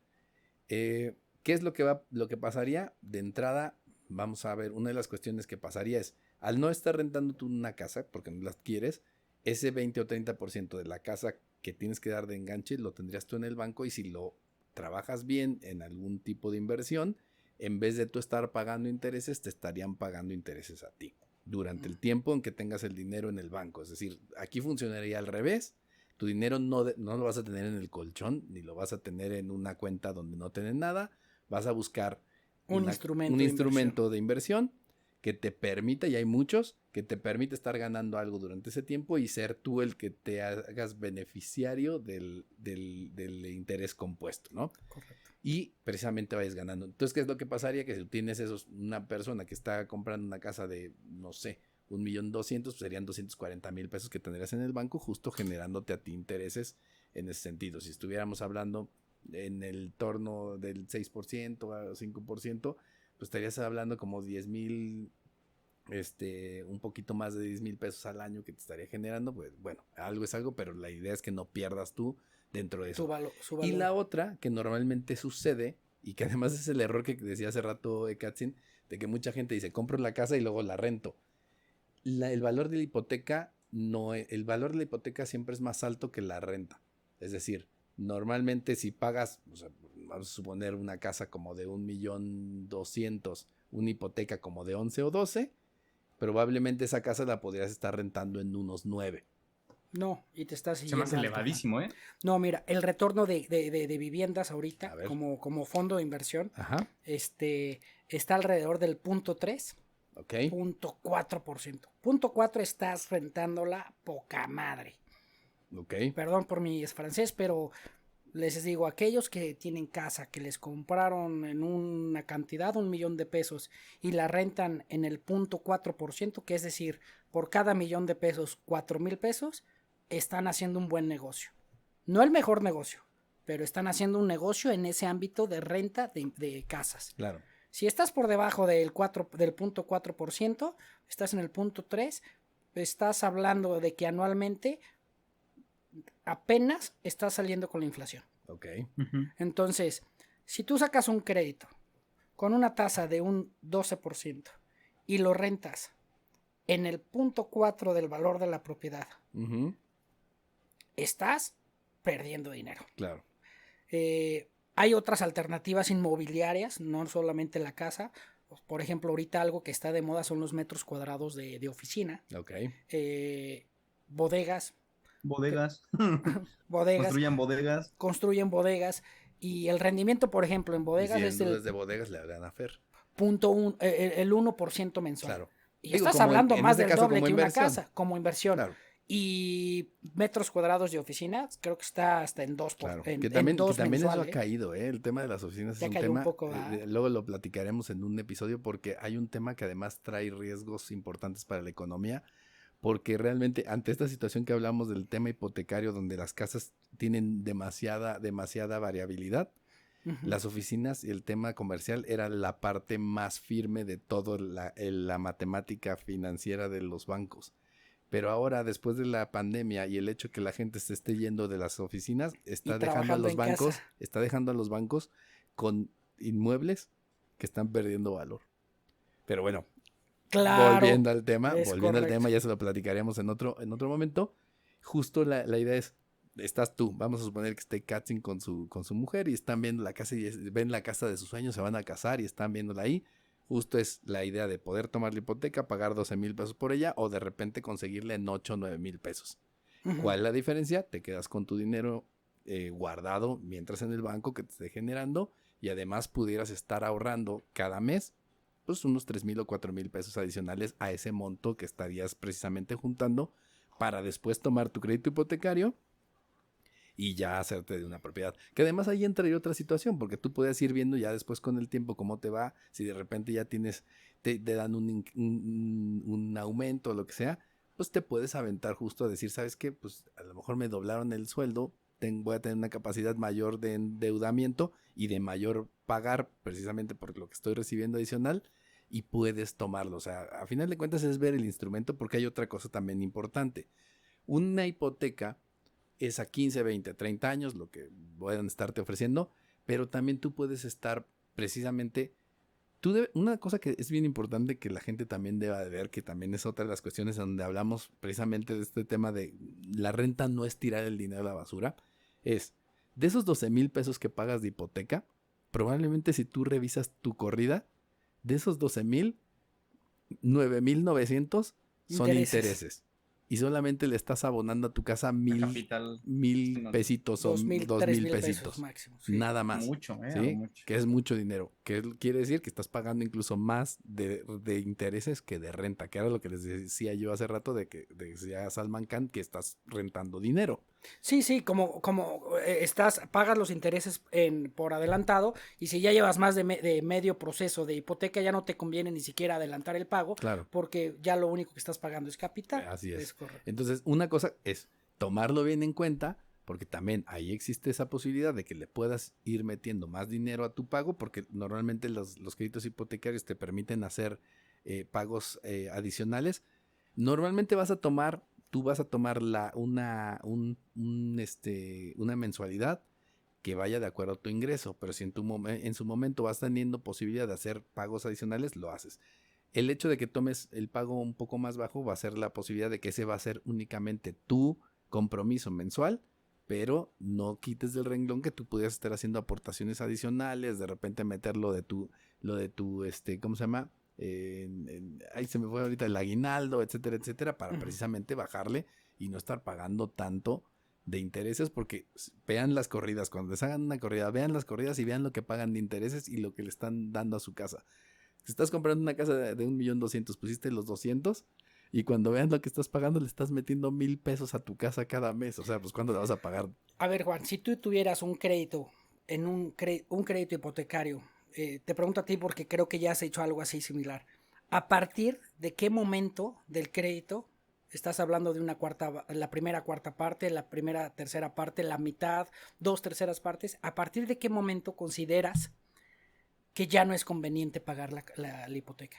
¿Qué es lo que pasaría? De entrada, vamos a ver, una de las cuestiones que pasaría es, al no estar rentando tú una casa, porque no la quieres, ese 20 o 30% de la casa que tienes que dar de enganche lo tendrías tú en el banco, y si lo trabajas bien en algún tipo de inversión, en vez de tú estar pagando intereses, te estarían pagando intereses a ti durante el tiempo en que tengas el dinero en el banco. Es decir, aquí funcionaría al revés. Tu dinero no lo vas a tener en el colchón, ni lo vas a tener en una cuenta donde no tienes nada. Vas a buscar un instrumento de inversión que te permita, y hay muchos, que te permite estar ganando algo durante ese tiempo y ser tú el que te hagas beneficiario del interés compuesto, ¿no? Correcto. Y precisamente vayas ganando. Entonces, ¿qué es lo que pasaría? Que si tienes una persona que está comprando una casa de, no sé, 1.200.000, pues serían 240,000 pesos que tendrías en el banco, justo generándote a ti intereses en ese sentido. Si estuviéramos hablando en el torno del 6% a 5%, pues estarías hablando como 10,000, un poquito más de 10,000 pesos al año que te estaría generando. Pues bueno, algo es algo, pero la idea es que no pierdas tú dentro de eso. Su valor. Y la otra que normalmente sucede, y que además es el error que decía hace rato Katzin, de que mucha gente dice, compro la casa y luego la rento. El valor de la hipoteca el valor de la hipoteca siempre es más alto que la renta. Es decir, normalmente si pagas, o sea, vamos a suponer una casa como de 1.200.000, una hipoteca como de 11 o 12, probablemente esa casa la podrías estar rentando en unos 9. No, y te estás Se me hace elevadísimo, ¿eh? No, mira, el retorno de viviendas ahorita, como fondo de inversión, Ajá. Está alrededor del 0.3, Okay. 0.4%. 0.4 estás rentándola poca madre. Okay. Perdón por mi francés, pero les digo, aquellos que tienen casa, que les compraron en una cantidad, 1,000,000 de pesos, y la rentan en el 0.4%, que es decir, por cada 1,000,000 de pesos, 4,000 pesos, están haciendo un buen negocio. No el mejor negocio, pero están haciendo un negocio en ese ámbito de renta de casas. Claro. Si estás por debajo del 0.4%, estás en el 0.3%, estás hablando de que anualmente apenas estás saliendo con la inflación. Ok. Entonces, si tú sacas un crédito con una tasa de un 12% y lo rentas en el 0.4% del valor de la propiedad, estás perdiendo dinero. Claro. Hay otras alternativas inmobiliarias, no solamente la casa. Por ejemplo, ahorita algo que está de moda son los metros cuadrados de oficina. Ok. Bodegas. Bodegas. Bodegas. Construyen bodegas. Y el rendimiento, por ejemplo, en bodegas si es el de bodegas le dan a Fer. el 1% mensual. Claro. Y estás hablando más del doble que una casa, como inversión. Claro. Y metros cuadrados de oficina, creo que está hasta en 2%. Claro. Que también eso ha caído, el tema de las oficinas ya es un tema. Un poco, luego lo platicaremos en un episodio, porque hay un tema que además trae riesgos importantes para la economía, porque realmente ante esta situación que hablamos del tema hipotecario, donde las casas tienen demasiada variabilidad, las oficinas y el tema comercial era la parte más firme de toda la matemática financiera de los bancos. Pero ahora, después de la pandemia y el hecho que la gente se esté yendo de las oficinas, está dejando a los bancos con inmuebles que están perdiendo valor. Pero bueno, claro, volviendo al tema, ya se lo platicaremos en otro momento. Justo la idea es, estás tú, vamos a suponer que esté Katzin con su mujer y están viendo la casa y ven la casa de sus sueños, se van a casar y están viéndola ahí. Justo es la idea de poder tomar la hipoteca, pagar 12,000 pesos por ella, o de repente conseguirla en 8 o 9,000 pesos. ¿Cuál es la diferencia? Te quedas con tu dinero guardado mientras en el banco que te esté generando, y además pudieras estar ahorrando cada mes pues unos 3,000 o 4,000 pesos adicionales a ese monto que estarías precisamente juntando para después tomar tu crédito hipotecario y ya hacerte de una propiedad. Que además ahí entraría otra situación, porque tú puedes ir viendo ya después con el tiempo cómo te va. Si de repente ya te dan un aumento o lo que sea, pues te puedes aventar justo a decir, ¿sabes qué? Pues a lo mejor me doblaron el sueldo, voy a tener una capacidad mayor de endeudamiento y de mayor pagar precisamente por lo que estoy recibiendo adicional, y puedes tomarlo. O sea, a final de cuentas es ver el instrumento, porque hay otra cosa también importante. Una hipoteca es a 15, 20, 30 años, lo que puedan estarte ofreciendo, pero también tú puedes estar precisamente... Una cosa que es bien importante que la gente también deba de ver, que también es otra de las cuestiones donde hablamos precisamente de este tema de la renta no es tirar el dinero a la basura, es de esos 12,000 pesos que pagas de hipoteca, probablemente si tú revisas tu corrida, de esos 12,000, 9,900 son intereses. Y solamente le estás abonando a tu casa mil pesitos o 2,000 pesitos. Máximo. Sí. Nada más. Mucho, ¿sí? mucho. Que es mucho dinero. Que quiere decir que estás pagando incluso más de intereses que de renta. Que era lo que les decía yo hace rato decía Salman Khan, que estás rentando dinero. Sí, como pagas los intereses por adelantado, y si ya llevas más de medio proceso de hipoteca, ya no te conviene ni siquiera adelantar el pago, claro, porque ya lo único que estás pagando es capital. Así es. Correcto. Entonces, una cosa es tomarlo bien en cuenta, porque también ahí existe esa posibilidad de que le puedas ir metiendo más dinero a tu pago, porque normalmente los créditos hipotecarios te permiten hacer pagos adicionales. Normalmente tú vas a tomar una mensualidad que vaya de acuerdo a tu ingreso, pero si en su momento vas teniendo posibilidad de hacer pagos adicionales, lo haces. El hecho de que tomes el pago un poco más bajo va a ser la posibilidad de que ese va a ser únicamente tu compromiso mensual, pero no quites del renglón que tú pudieras estar haciendo aportaciones adicionales, de repente meter lo de tu ¿cómo se llama? Ahí se me fue ahorita el aguinaldo, etcétera, etcétera, para precisamente bajarle y no estar pagando tanto de intereses, porque vean las corridas, cuando les hagan una corrida, vean las corridas y vean lo que pagan de intereses y lo que le están dando a su casa. Si estás comprando una casa de 1,200,000, pusiste los 200, y cuando vean lo que estás pagando, le estás metiendo 1,000 pesos a tu casa cada mes. O sea, pues ¿cuándo le vas a pagar? A ver, Juan, si tú tuvieras un crédito, un crédito hipotecario, te pregunto a ti porque creo que ya has hecho algo así similar. ¿A partir de qué momento del crédito estás hablando de la primera cuarta parte, la primera tercera parte, la mitad, 2/3 partes? ¿A partir de qué momento consideras que ya no es conveniente pagar la hipoteca?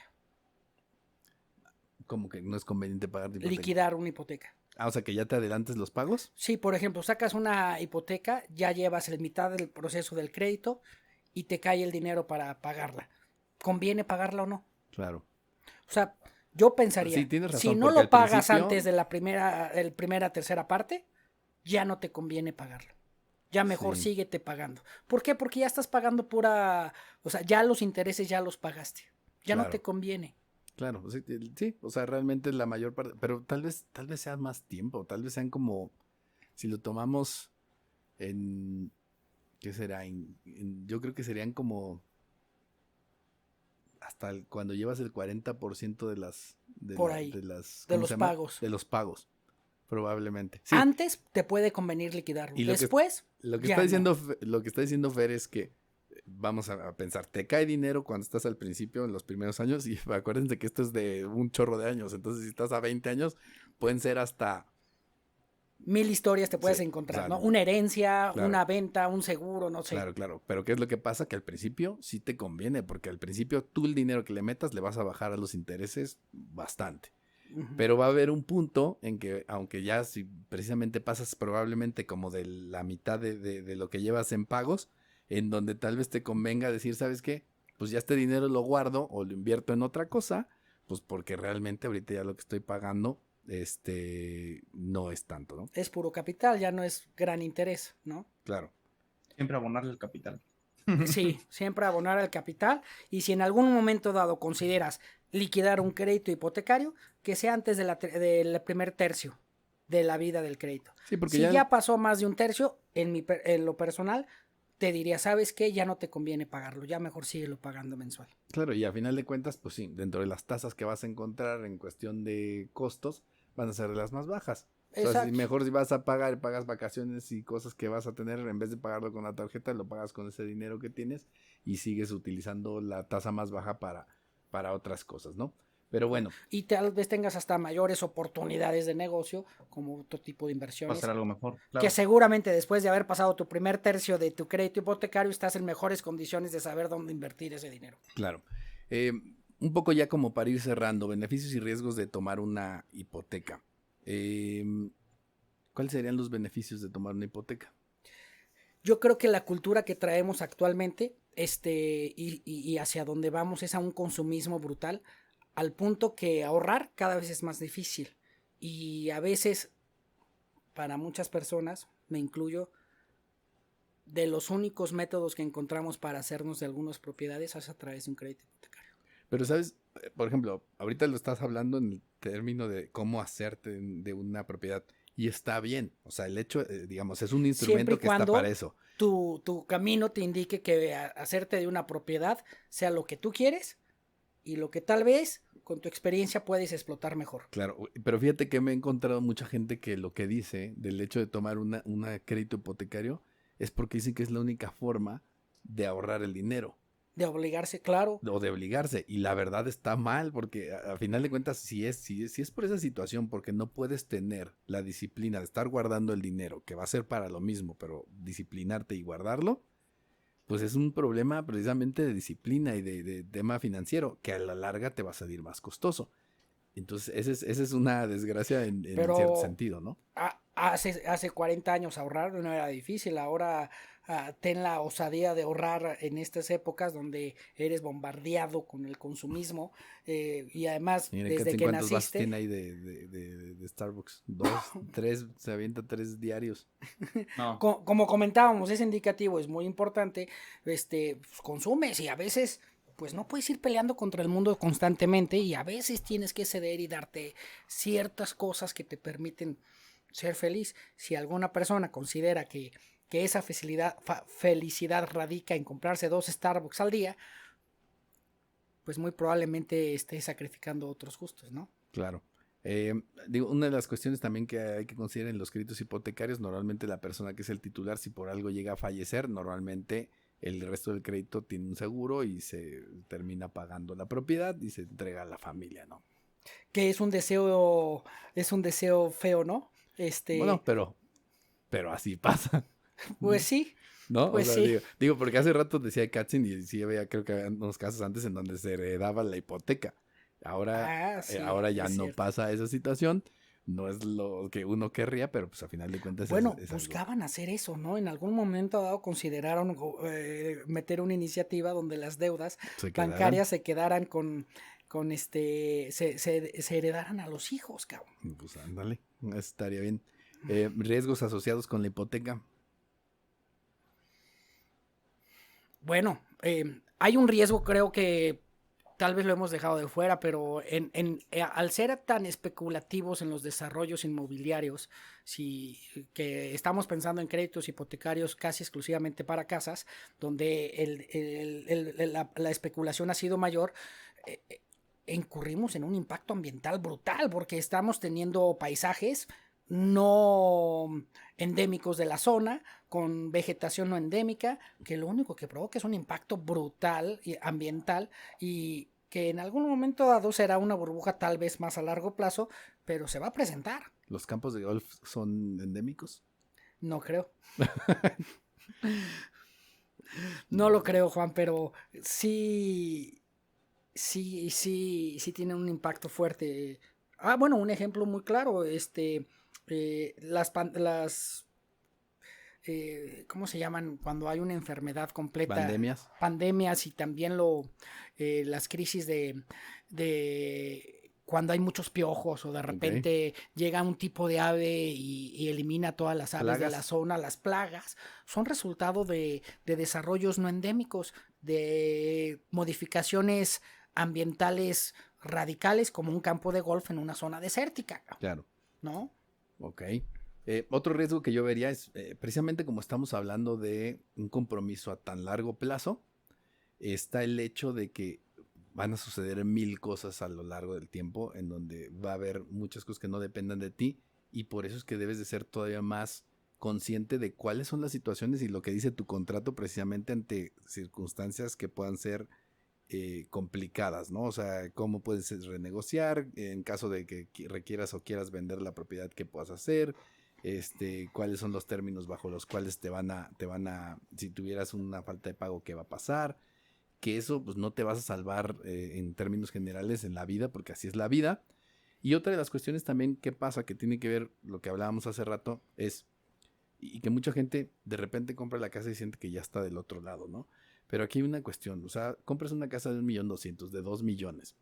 ¿Cómo que no es conveniente pagar la hipoteca? Liquidar una hipoteca. O sea, que ya te adelantes los pagos. Sí, por ejemplo, sacas una hipoteca, ya llevas la mitad del proceso del crédito y te cae el dinero para pagarla. ¿Conviene pagarla o no? Claro. O sea, yo pensaría, sí, tienes razón, si no lo pagas principio... antes de la primera, tercera parte, ya no te conviene pagarlo. Ya mejor síguete pagando. ¿Por qué? Porque ya estás pagando o sea, ya los intereses ya los pagaste. Ya no te conviene. Claro, sí, o sea, realmente la mayor parte, pero tal vez sea más tiempo, tal vez sean como, si lo tomamos en, ¿qué será? Yo creo que serían como hasta cuando llevas el 40% de los pagos. De los pagos, probablemente. Sí. Antes te puede convenir liquidarlo. Y después, lo que está diciendo Fer es que vamos a pensar, te cae dinero cuando estás al principio, en los primeros años, y acuérdense que esto es de un chorro de años, entonces si estás a 20 años, pueden ser hasta 1,000 historias te puedes encontrar, ¿no? Una herencia, una venta, un seguro, no sé. Claro, pero ¿qué es lo que pasa? Que al principio sí te conviene, porque al principio tú el dinero que le metas le vas a bajar a los intereses bastante. Pero va a haber un punto en que, aunque ya si precisamente pasas probablemente como de la mitad de lo que llevas en pagos, en donde tal vez te convenga decir, ¿sabes qué? Pues ya este dinero lo guardo o lo invierto en otra cosa, pues porque realmente ahorita ya lo que estoy pagando no es tanto, ¿no? Es puro capital, ya no es gran interés, ¿no? Claro. Siempre abonarle el capital. Sí, siempre abonar al capital, y si en algún momento dado consideras liquidar un crédito hipotecario, que sea antes del primer tercio de la vida del crédito. Sí, porque si ya pasó más de un tercio, en lo personal, te diría, ¿sabes qué? Ya no te conviene pagarlo, ya mejor síguelo pagando mensual. Claro, y a final de cuentas, pues sí, dentro de las tasas que vas a encontrar en cuestión de costos, van a ser las más bajas. O sea, mejor si vas a pagas vacaciones y cosas que vas a tener, en vez de pagarlo con la tarjeta, lo pagas con ese dinero que tienes y sigues utilizando la tasa más baja para otras cosas, ¿no? Pero bueno. Y tal vez tengas hasta mayores oportunidades de negocio, como otro tipo de inversiones. Va a ser algo mejor. Claro. Que seguramente después de haber pasado tu primer tercio de tu crédito hipotecario, estás en mejores condiciones de saber dónde invertir ese dinero. Claro. un poco ya como para ir cerrando, beneficios y riesgos de tomar una hipoteca. ¿Cuáles serían los beneficios de tomar una hipoteca? Yo creo que la cultura que traemos actualmente, y hacia donde vamos es a un consumismo brutal, al punto que ahorrar cada vez es más difícil. Y a veces, para muchas personas, me incluyo, de los únicos métodos que encontramos para hacernos de algunas propiedades es a través de un crédito hipotecario. Pero, ¿sabes? Por ejemplo, ahorita lo estás hablando en el término de cómo hacerte de una propiedad. Y está bien. O sea, el hecho, digamos, es un instrumento que está para eso. Tu camino te indique que hacerte de una propiedad sea lo que tú quieres y lo que tal vez con tu experiencia puedes explotar mejor. Claro, pero fíjate que me he encontrado mucha gente que lo que dice del hecho de tomar un crédito hipotecario es porque dicen que es la única forma de ahorrar el dinero. De obligarse, claro. O de obligarse. Y la verdad está mal, porque a final de cuentas, si es por esa situación, porque no puedes tener la disciplina de estar guardando el dinero, que va a ser para lo mismo, pero disciplinarte y guardarlo, pues es un problema precisamente de disciplina y de tema financiero, que a la larga te va a salir más costoso. Entonces, esa es una desgracia en cierto sentido, ¿no? Hace 40 años ahorrar no era difícil. Ahora ten la osadía de ahorrar en estas épocas donde eres bombardeado con el consumismo y además desde que naciste... ¿Cuántos tiene ahí de Starbucks? 2, 3, se avienta 3 diarios. No. Como comentábamos, es indicativo, es muy importante, pues, consumes y a veces... pues no puedes ir peleando contra el mundo constantemente y a veces tienes que ceder y darte ciertas cosas que te permiten ser feliz. Si alguna persona considera que esa felicidad radica en comprarse 2 Starbucks al día, pues muy probablemente esté sacrificando otros gustos, ¿no? Claro. Una de las cuestiones también que hay que considerar en los créditos hipotecarios, normalmente la persona que es el titular, si por algo llega a fallecer, normalmente el resto del crédito tiene un seguro y se termina pagando la propiedad y se entrega a la familia, ¿no? Que es un deseo feo, ¿no? Bueno, pero así pasa. Pues sí. ¿No? Pues o sea, sí. digo, porque hace rato decía Katzin y sí había, creo que había unos casos antes en donde se heredaba la hipoteca. Ahora ya no pasa esa situación. No es lo que uno querría, pero pues a final de cuentas es buscaban hacer eso, ¿no? En algún momento dado consideraron meter una iniciativa donde las deudas bancarias se quedaran se heredaran a los hijos, cabrón. Pues ándale, estaría bien. Riesgos asociados con la hipoteca. Bueno, hay un riesgo, creo que tal vez lo hemos dejado de fuera, pero al ser tan especulativos en los desarrollos inmobiliarios, que estamos pensando en créditos hipotecarios casi exclusivamente para casas, donde la especulación ha sido mayor, incurrimos en un impacto ambiental brutal, porque estamos teniendo paisajes no endémicos de la zona, con vegetación no endémica, que lo único que provoca es un impacto brutal y ambiental y que en algún momento dado será una burbuja tal vez más a largo plazo, pero se va a presentar. ¿Los campos de golf son endémicos? No creo. No lo creo, Juan, pero sí tiene un impacto fuerte. Bueno, un ejemplo muy claro, ¿cómo se llaman? Cuando hay una enfermedad completa. Pandemias y también las crisis de cuando hay muchos piojos o de repente llega un tipo de ave y elimina todas las aves de la zona, las plagas, son resultado de desarrollos no endémicos, de modificaciones ambientales radicales como un campo de golf en una zona desértica. Claro. ¿No? Ok. Otro riesgo que yo vería es, precisamente como estamos hablando de un compromiso a tan largo plazo, está el hecho de que van a suceder 1000 cosas a lo largo del tiempo, en donde va a haber muchas cosas que no dependan de ti, y por eso es que debes de ser todavía más consciente de cuáles son las situaciones y lo que dice tu contrato precisamente ante circunstancias que puedan ser complicadas, ¿no? O sea, cómo puedes renegociar en caso de que requieras o quieras vender la propiedad, que puedas hacer, cuáles son los términos bajo los cuales te van a, si tuvieras una falta de pago, qué va a pasar. que eso pues no te vas a salvar en términos generales en la vida, porque así es la vida. Y otra de las cuestiones también que pasa, que tiene que ver lo que hablábamos hace rato, es, y que mucha gente de repente compra la casa y siente que ya está del otro lado, ¿no? Pero aquí hay una cuestión, o sea, compras una casa de 1.200.000, de 2 millones,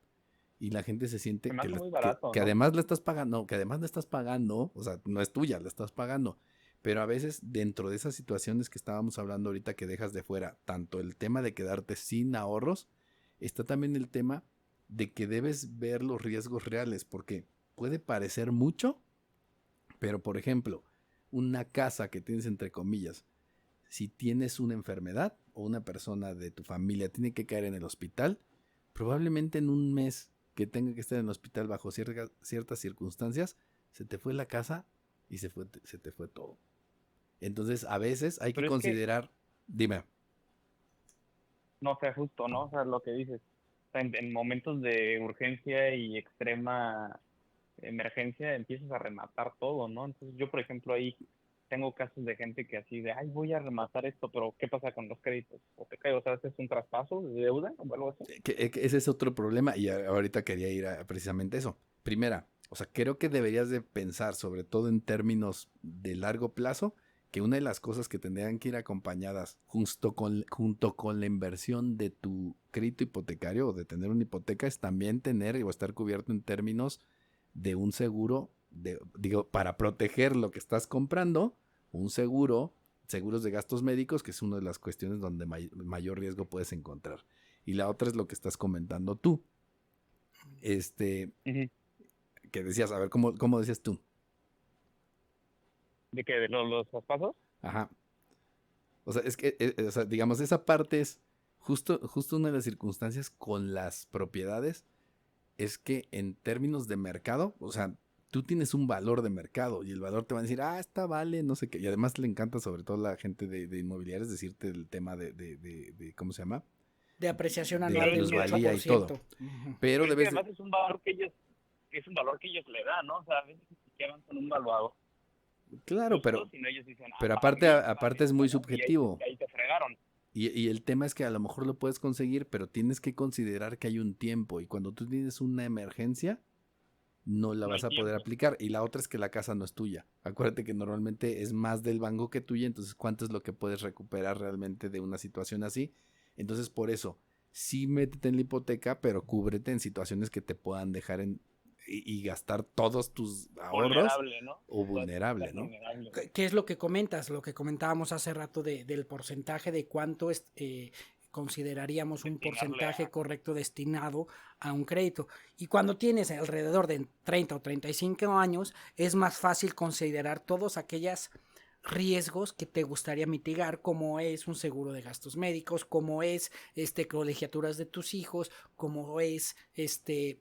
y la gente se siente Se me que, hace muy barato, que ¿no? además le estás pagando, o sea, no es tuya, la estás pagando. Pero a veces dentro de esas situaciones que estábamos hablando ahorita que dejas de fuera, tanto el tema de quedarte sin ahorros, está también el tema de que debes ver los riesgos reales, porque puede parecer mucho, pero por ejemplo, una casa que tienes entre comillas, si tienes una enfermedad o una persona de tu familia tiene que caer en el hospital, probablemente en un mes que tenga que estar en el hospital bajo ciertas circunstancias, se te fue la casa y se te fue todo. Entonces, a veces hay que Pero es que, considerar, dime, no sé, justo, ¿no? O sea, lo que dices, o sea, en momentos de urgencia y extrema emergencia empiezas a rematar todo, ¿no? Entonces yo, por ejemplo, ahí tengo casos de gente que así de, ay, voy a rematar esto, pero ¿qué pasa con los créditos? ¿O te cae? O sea, ¿haces un traspaso de deuda o algo así? que ese es otro problema y ahorita quería ir a precisamente eso. Primera, o sea, creo que deberías de pensar, sobre todo en términos de largo plazo, que una de las cosas que tendrían que ir acompañadas junto con la inversión de tu crédito hipotecario o de tener una hipoteca es también tener o estar cubierto en términos de un seguro, digo, para proteger lo que estás comprando, un seguro, seguros de gastos médicos, que es una de las cuestiones donde mayor riesgo puedes encontrar. Y la otra es lo que estás comentando tú. Ujú. Que decías, a ver, ¿cómo decías tú? ¿De qué? ¿De los traspasos? Ajá. O sea, es que, o sea, digamos, esa parte es justo una de las circunstancias con las propiedades, es que en términos de mercado, o sea, tú tienes un valor de mercado y el valor te va a decir, esta vale, no sé qué. Y además le encanta sobre todo a la gente de inmobiliarias decirte el tema de ¿cómo se llama? De apreciación De anual del plusvalía y todo. 8%. Ujú. Pero Pero es que debes de, además es un valor es un valor que ellos le dan, ¿no? O sea, a veces ni siquiera van con un valuador claro, justo, sino ellos dicen, pero para mí vale aparte es muy esto, ¿no? subjetivo. Y ahí te fregaron. Y el tema es que a lo mejor lo puedes conseguir, pero tienes que considerar que hay un tiempo. Y cuando tú tienes una emergencia, no la No vas hay a poder tiempo. aplicar. Y la otra es que la casa no es tuya. Acuérdate que normalmente es más del banco que tuya, entonces ¿cuánto es lo que puedes recuperar realmente de una situación así? Entonces por eso, sí métete en la hipoteca, pero cúbrete en situaciones que te puedan dejar y gastar todos tus ahorros Vulnerable, ¿no? o Estás vulnerable, ¿no? vulnerable. ¿Qué es lo que comentas? Lo que comentábamos hace rato del porcentaje de cuánto consideraríamos un Destinarle porcentaje a... correcto destinado a un crédito. Y cuando tienes alrededor de 30 o 35 años, es más fácil considerar todos aquellos riesgos que te gustaría mitigar, como es un seguro de gastos médicos, como es colegiaturas de tus hijos, como es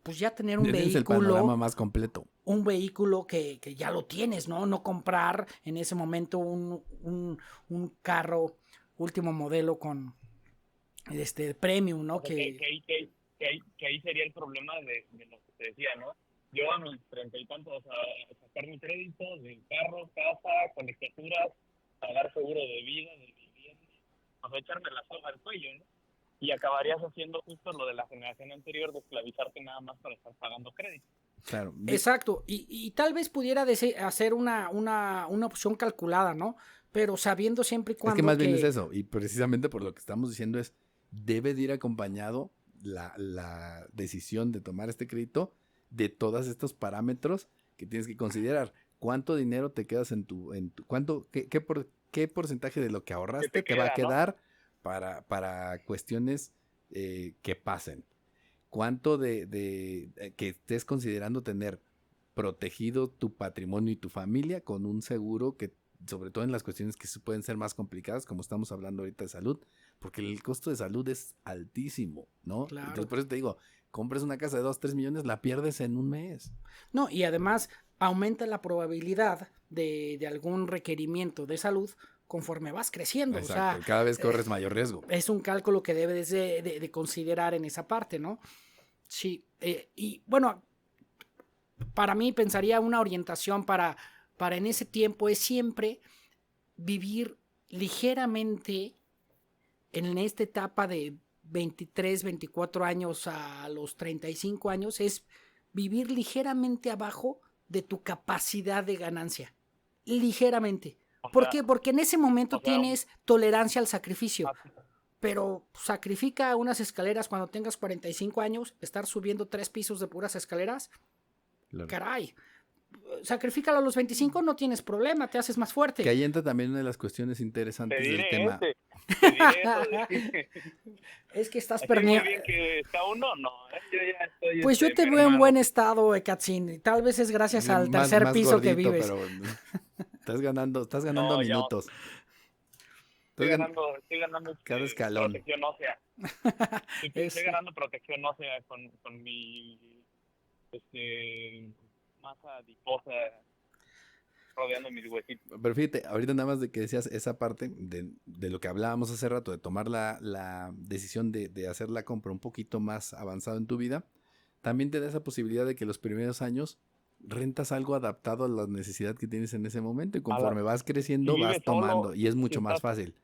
pues ya tener un Tienes el panorama vehículo, más completo. que ya lo tienes, ¿no? No comprar en ese momento un carro último modelo con premium, ¿no? O sea, que ahí sería el problema de lo que te decía, ¿no? Yo a mis 30 y tantos, a sacar mi crédito de carro, casa, colegiaturas, pagar seguro de vida, de vivienda, o sea, echarme la soga al cuello, ¿no? Y acabarías haciendo justo lo de la generación anterior de esclavizarte nada más para estar pagando crédito. Claro. Exacto, y tal vez pudiera hacer una opción calculada, ¿no? Pero sabiendo siempre y Es que cuando más bien es eso, y precisamente por lo que estamos diciendo es, debe de ir acompañado la decisión de tomar este crédito de todos estos parámetros que tienes que considerar. ¿Cuánto dinero te quedas qué porcentaje de lo que ahorraste te va a queda, ¿no? quedar para cuestiones que pasen? ¿Cuánto que estés considerando tener protegido tu patrimonio y tu familia con un seguro que, sobre todo en las cuestiones que pueden ser más complicadas, como estamos hablando ahorita de salud, porque el costo de salud es altísimo, ¿no? Claro. Entonces, por eso te digo, compras una casa de 2-3 millones, la pierdes en un mes. No, y además aumenta la probabilidad de algún requerimiento de salud conforme vas creciendo. Exacto, O sea, cada vez corres mayor riesgo. es un cálculo que debes de considerar en esa parte, ¿no? Sí, y bueno, para mí pensaría una orientación para en ese tiempo es siempre vivir ligeramente en esta etapa de 23, 24 años a los 35 años es vivir ligeramente abajo de tu capacidad de ganancia. Ligeramente. ¿Por qué? Porque en ese momento tienes tolerancia al sacrificio. Pero sacrifica unas escaleras cuando tengas 45 años, estar subiendo 3 pisos de puras escaleras. Claro. Caray. Sacrifícalo a los 25, no tienes problema, te haces más fuerte. Que ahí entra también una de las cuestiones interesantes del tema. Es que estás perdiendo. Muy bien que está uno, no. Yo ya estoy, pues yo te veo en buen estado, Katzin. Tal vez es gracias al tercer piso gordito, que vives. Pero estás ganando minutos. Estoy ganando cada escalón. Protección ósea. Estoy ganando protección ósea con mi masa adiposa rodeando mis huesitos. Pero fíjate, ahorita nada más de que decías esa parte de lo que hablábamos hace rato, de tomar la decisión de hacer la compra un poquito más avanzado en tu vida, también te da esa posibilidad de que los primeros años rentas algo adaptado a la necesidad que tienes en ese momento y conforme vas creciendo vas tomando solo, y es mucho más fácil.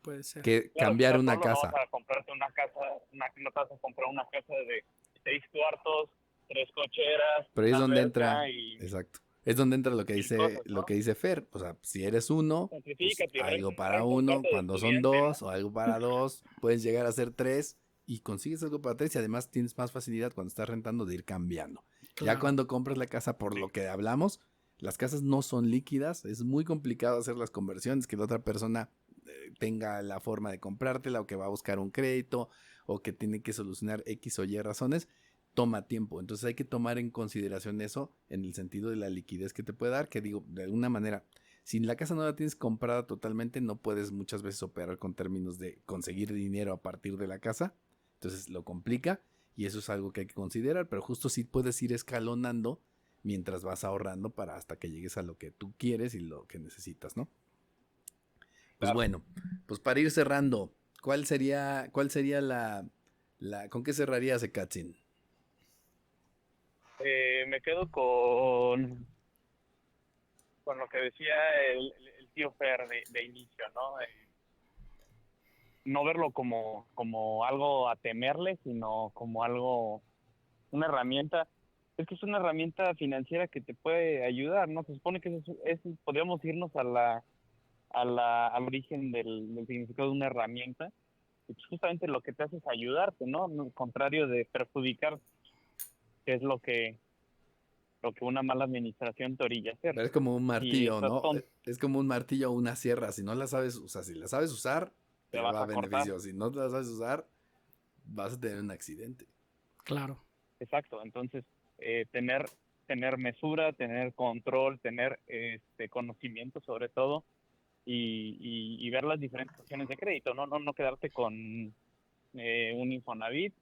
Puede ser. Que cambiar una casa. No vas a comprarte una casa, no te vas a comprar una casa de 6 cuartos, 3 cocheras. Pero ahí es donde entra, exacto. Es donde entra lo que dice cosas, ¿no? Lo que dice Fer, o sea, si eres uno, pues algo para uno, cuando son dos, o algo para dos, puedes llegar a ser 3 y consigues algo para 3 y además tienes más facilidad cuando estás rentando de ir cambiando. Claro. Ya cuando compras la casa, por lo que hablamos, las casas no son líquidas, es muy complicado hacer las conversiones, que la otra persona tenga la forma de comprártela o que va a buscar un crédito o que tiene que solucionar X o Y razones. Toma tiempo, entonces hay que tomar en consideración eso en el sentido de la liquidez que te puede dar, que digo, de alguna manera, si la casa no la tienes comprada totalmente, no puedes muchas veces operar con términos de conseguir dinero a partir de la casa, entonces lo complica y eso es algo que hay que considerar, pero justo sí puedes ir escalonando mientras vas ahorrando para hasta que llegues a lo que tú quieres y lo que necesitas, ¿no? Pues claro. Bueno, pues para ir cerrando, ¿cuál sería la ¿con qué cerrarías, Katzin? Me quedo con lo que decía el tío Fer de inicio, ¿no? No verlo como algo a temerle, sino como algo, una herramienta. Es que es una herramienta financiera que te puede ayudar, ¿no? Se supone que podríamos irnos al origen del significado de una herramienta. Y pues justamente lo que te hace es ayudarte, ¿no? Al contrario de perjudicar, que es lo que una mala administración te orilla a hacer. Pero es como un martillo, ¿no? Es como un martillo o una sierra. Si no la sabes usar, si la sabes usar, te va a beneficio. Si no la sabes usar, vas a tener un accidente. Claro. Exacto. Entonces, tener mesura, tener control, tener conocimiento sobre todo y ver las diferentes opciones de crédito. No quedarte con un Infonavit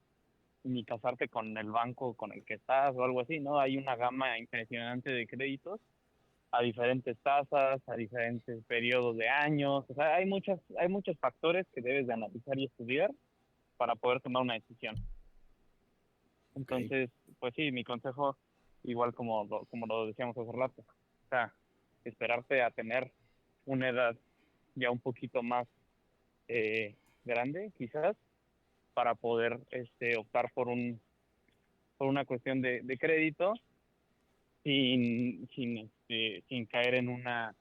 ni casarte con el banco con el que estás o algo así, ¿no? Hay una gama impresionante de créditos a diferentes tasas, a diferentes periodos de años. O sea, hay muchos factores que debes de analizar y estudiar para poder tomar una decisión. Entonces, pues sí, mi consejo, igual como lo decíamos hace rato, o sea, esperarte a tener una edad ya un poquito más grande, quizás, para poder optar por una cuestión de crédito sin caer en una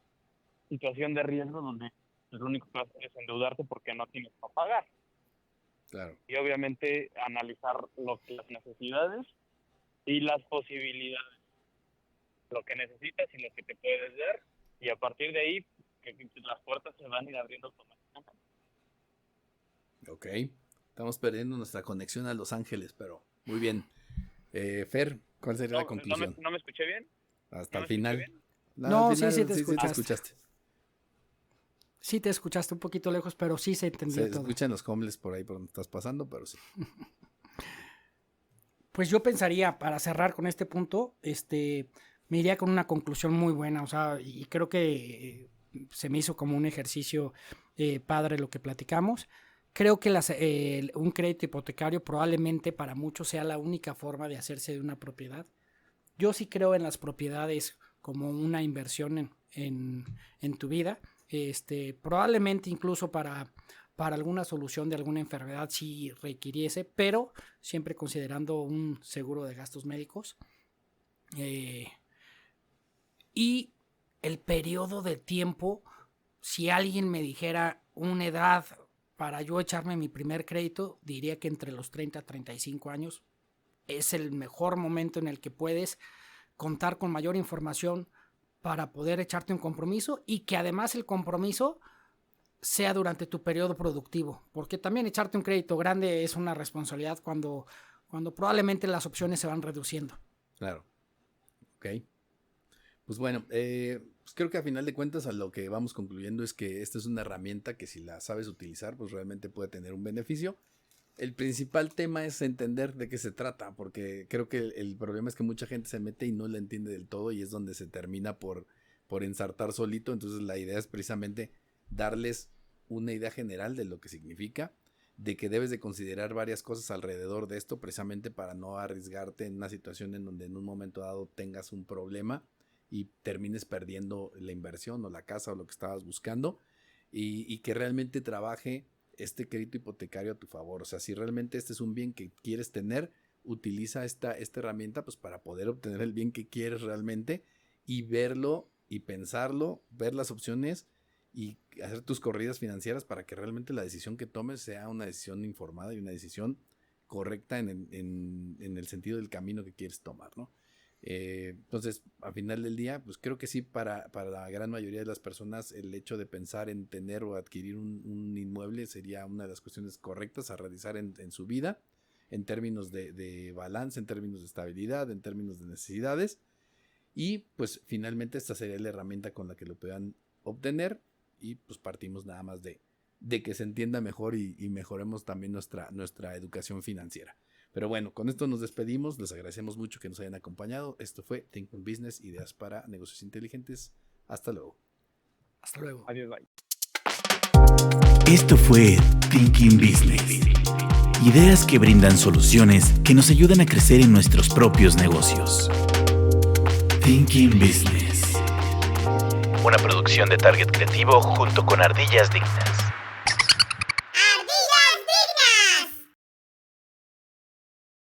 situación de riesgo donde lo único que vas a hacer es endeudarte porque no tienes para pagar. Claro. Y obviamente analizar las necesidades y las posibilidades, lo que necesitas y lo que te puedes dar, y a partir de ahí que las puertas se van a ir abriendo automáticamente. Ok. Estamos perdiendo nuestra conexión a Los Ángeles, pero muy bien. Fer, ¿cuál sería la conclusión? ¿No me escuché bien? Hasta el final. No, sí te escuchaste. Sí te escuchaste. Sí te escuchaste un poquito lejos, pero sí se entendió todo. Se escuchan los homeless por ahí por donde estás pasando, pero sí. Pues yo pensaría, para cerrar con este punto, me iría con una conclusión muy buena, o sea, y creo que se me hizo como un ejercicio padre lo que platicamos. Creo que un crédito hipotecario probablemente para muchos sea la única forma de hacerse de una propiedad. Yo sí creo en las propiedades como una inversión en tu vida. Probablemente incluso para para alguna solución de alguna enfermedad si requiriese, pero siempre considerando un seguro de gastos médicos. Y el periodo de tiempo, si alguien me dijera una edad para yo echarme mi primer crédito, diría que entre los 30 a 35 años es el mejor momento en el que puedes contar con mayor información para poder echarte un compromiso, y que además el compromiso sea durante tu periodo productivo, porque también echarte un crédito grande es una responsabilidad cuando probablemente las opciones se van reduciendo. Claro. Ok. Pues bueno, pues creo que a final de cuentas a lo que vamos concluyendo es que esta es una herramienta que si la sabes utilizar, pues realmente puede tener un beneficio. El principal tema es entender de qué se trata, porque creo que el problema es que mucha gente se mete y no la entiende del todo, y es donde se termina por ensartar solito. Entonces la idea es precisamente darles una idea general de lo que significa, de que debes de considerar varias cosas alrededor de esto, precisamente para no arriesgarte en una situación en donde en un momento dado tengas un problema y termines perdiendo la inversión o la casa o lo que estabas buscando, y que realmente trabaje este crédito hipotecario a tu favor. O sea, si realmente este es un bien que quieres tener, utiliza esta herramienta pues para poder obtener el bien que quieres realmente, y verlo y pensarlo, ver las opciones y hacer tus corridas financieras para que realmente la decisión que tomes sea una decisión informada y una decisión correcta en el sentido del camino que quieres tomar, ¿no? Entonces, al final del día, pues creo que sí, para la gran mayoría de las personas el hecho de pensar en tener o adquirir un inmueble sería una de las cuestiones correctas a realizar en su vida, en términos de balance, en términos de estabilidad, en términos de necesidades, y pues finalmente esta sería la herramienta con la que lo puedan obtener, y pues partimos nada más de que se entienda mejor y mejoremos también nuestra educación financiera. Pero bueno, con esto nos despedimos. Les agradecemos mucho que nos hayan acompañado. Esto fue Thinking Business, ideas para negocios inteligentes. Hasta luego. Hasta luego. Adiós, bye. Esto fue Thinking Business. Ideas que brindan soluciones que nos ayudan a crecer en nuestros propios negocios. Thinking Business. Una producción de Target Creativo junto con Ardillas Dignas.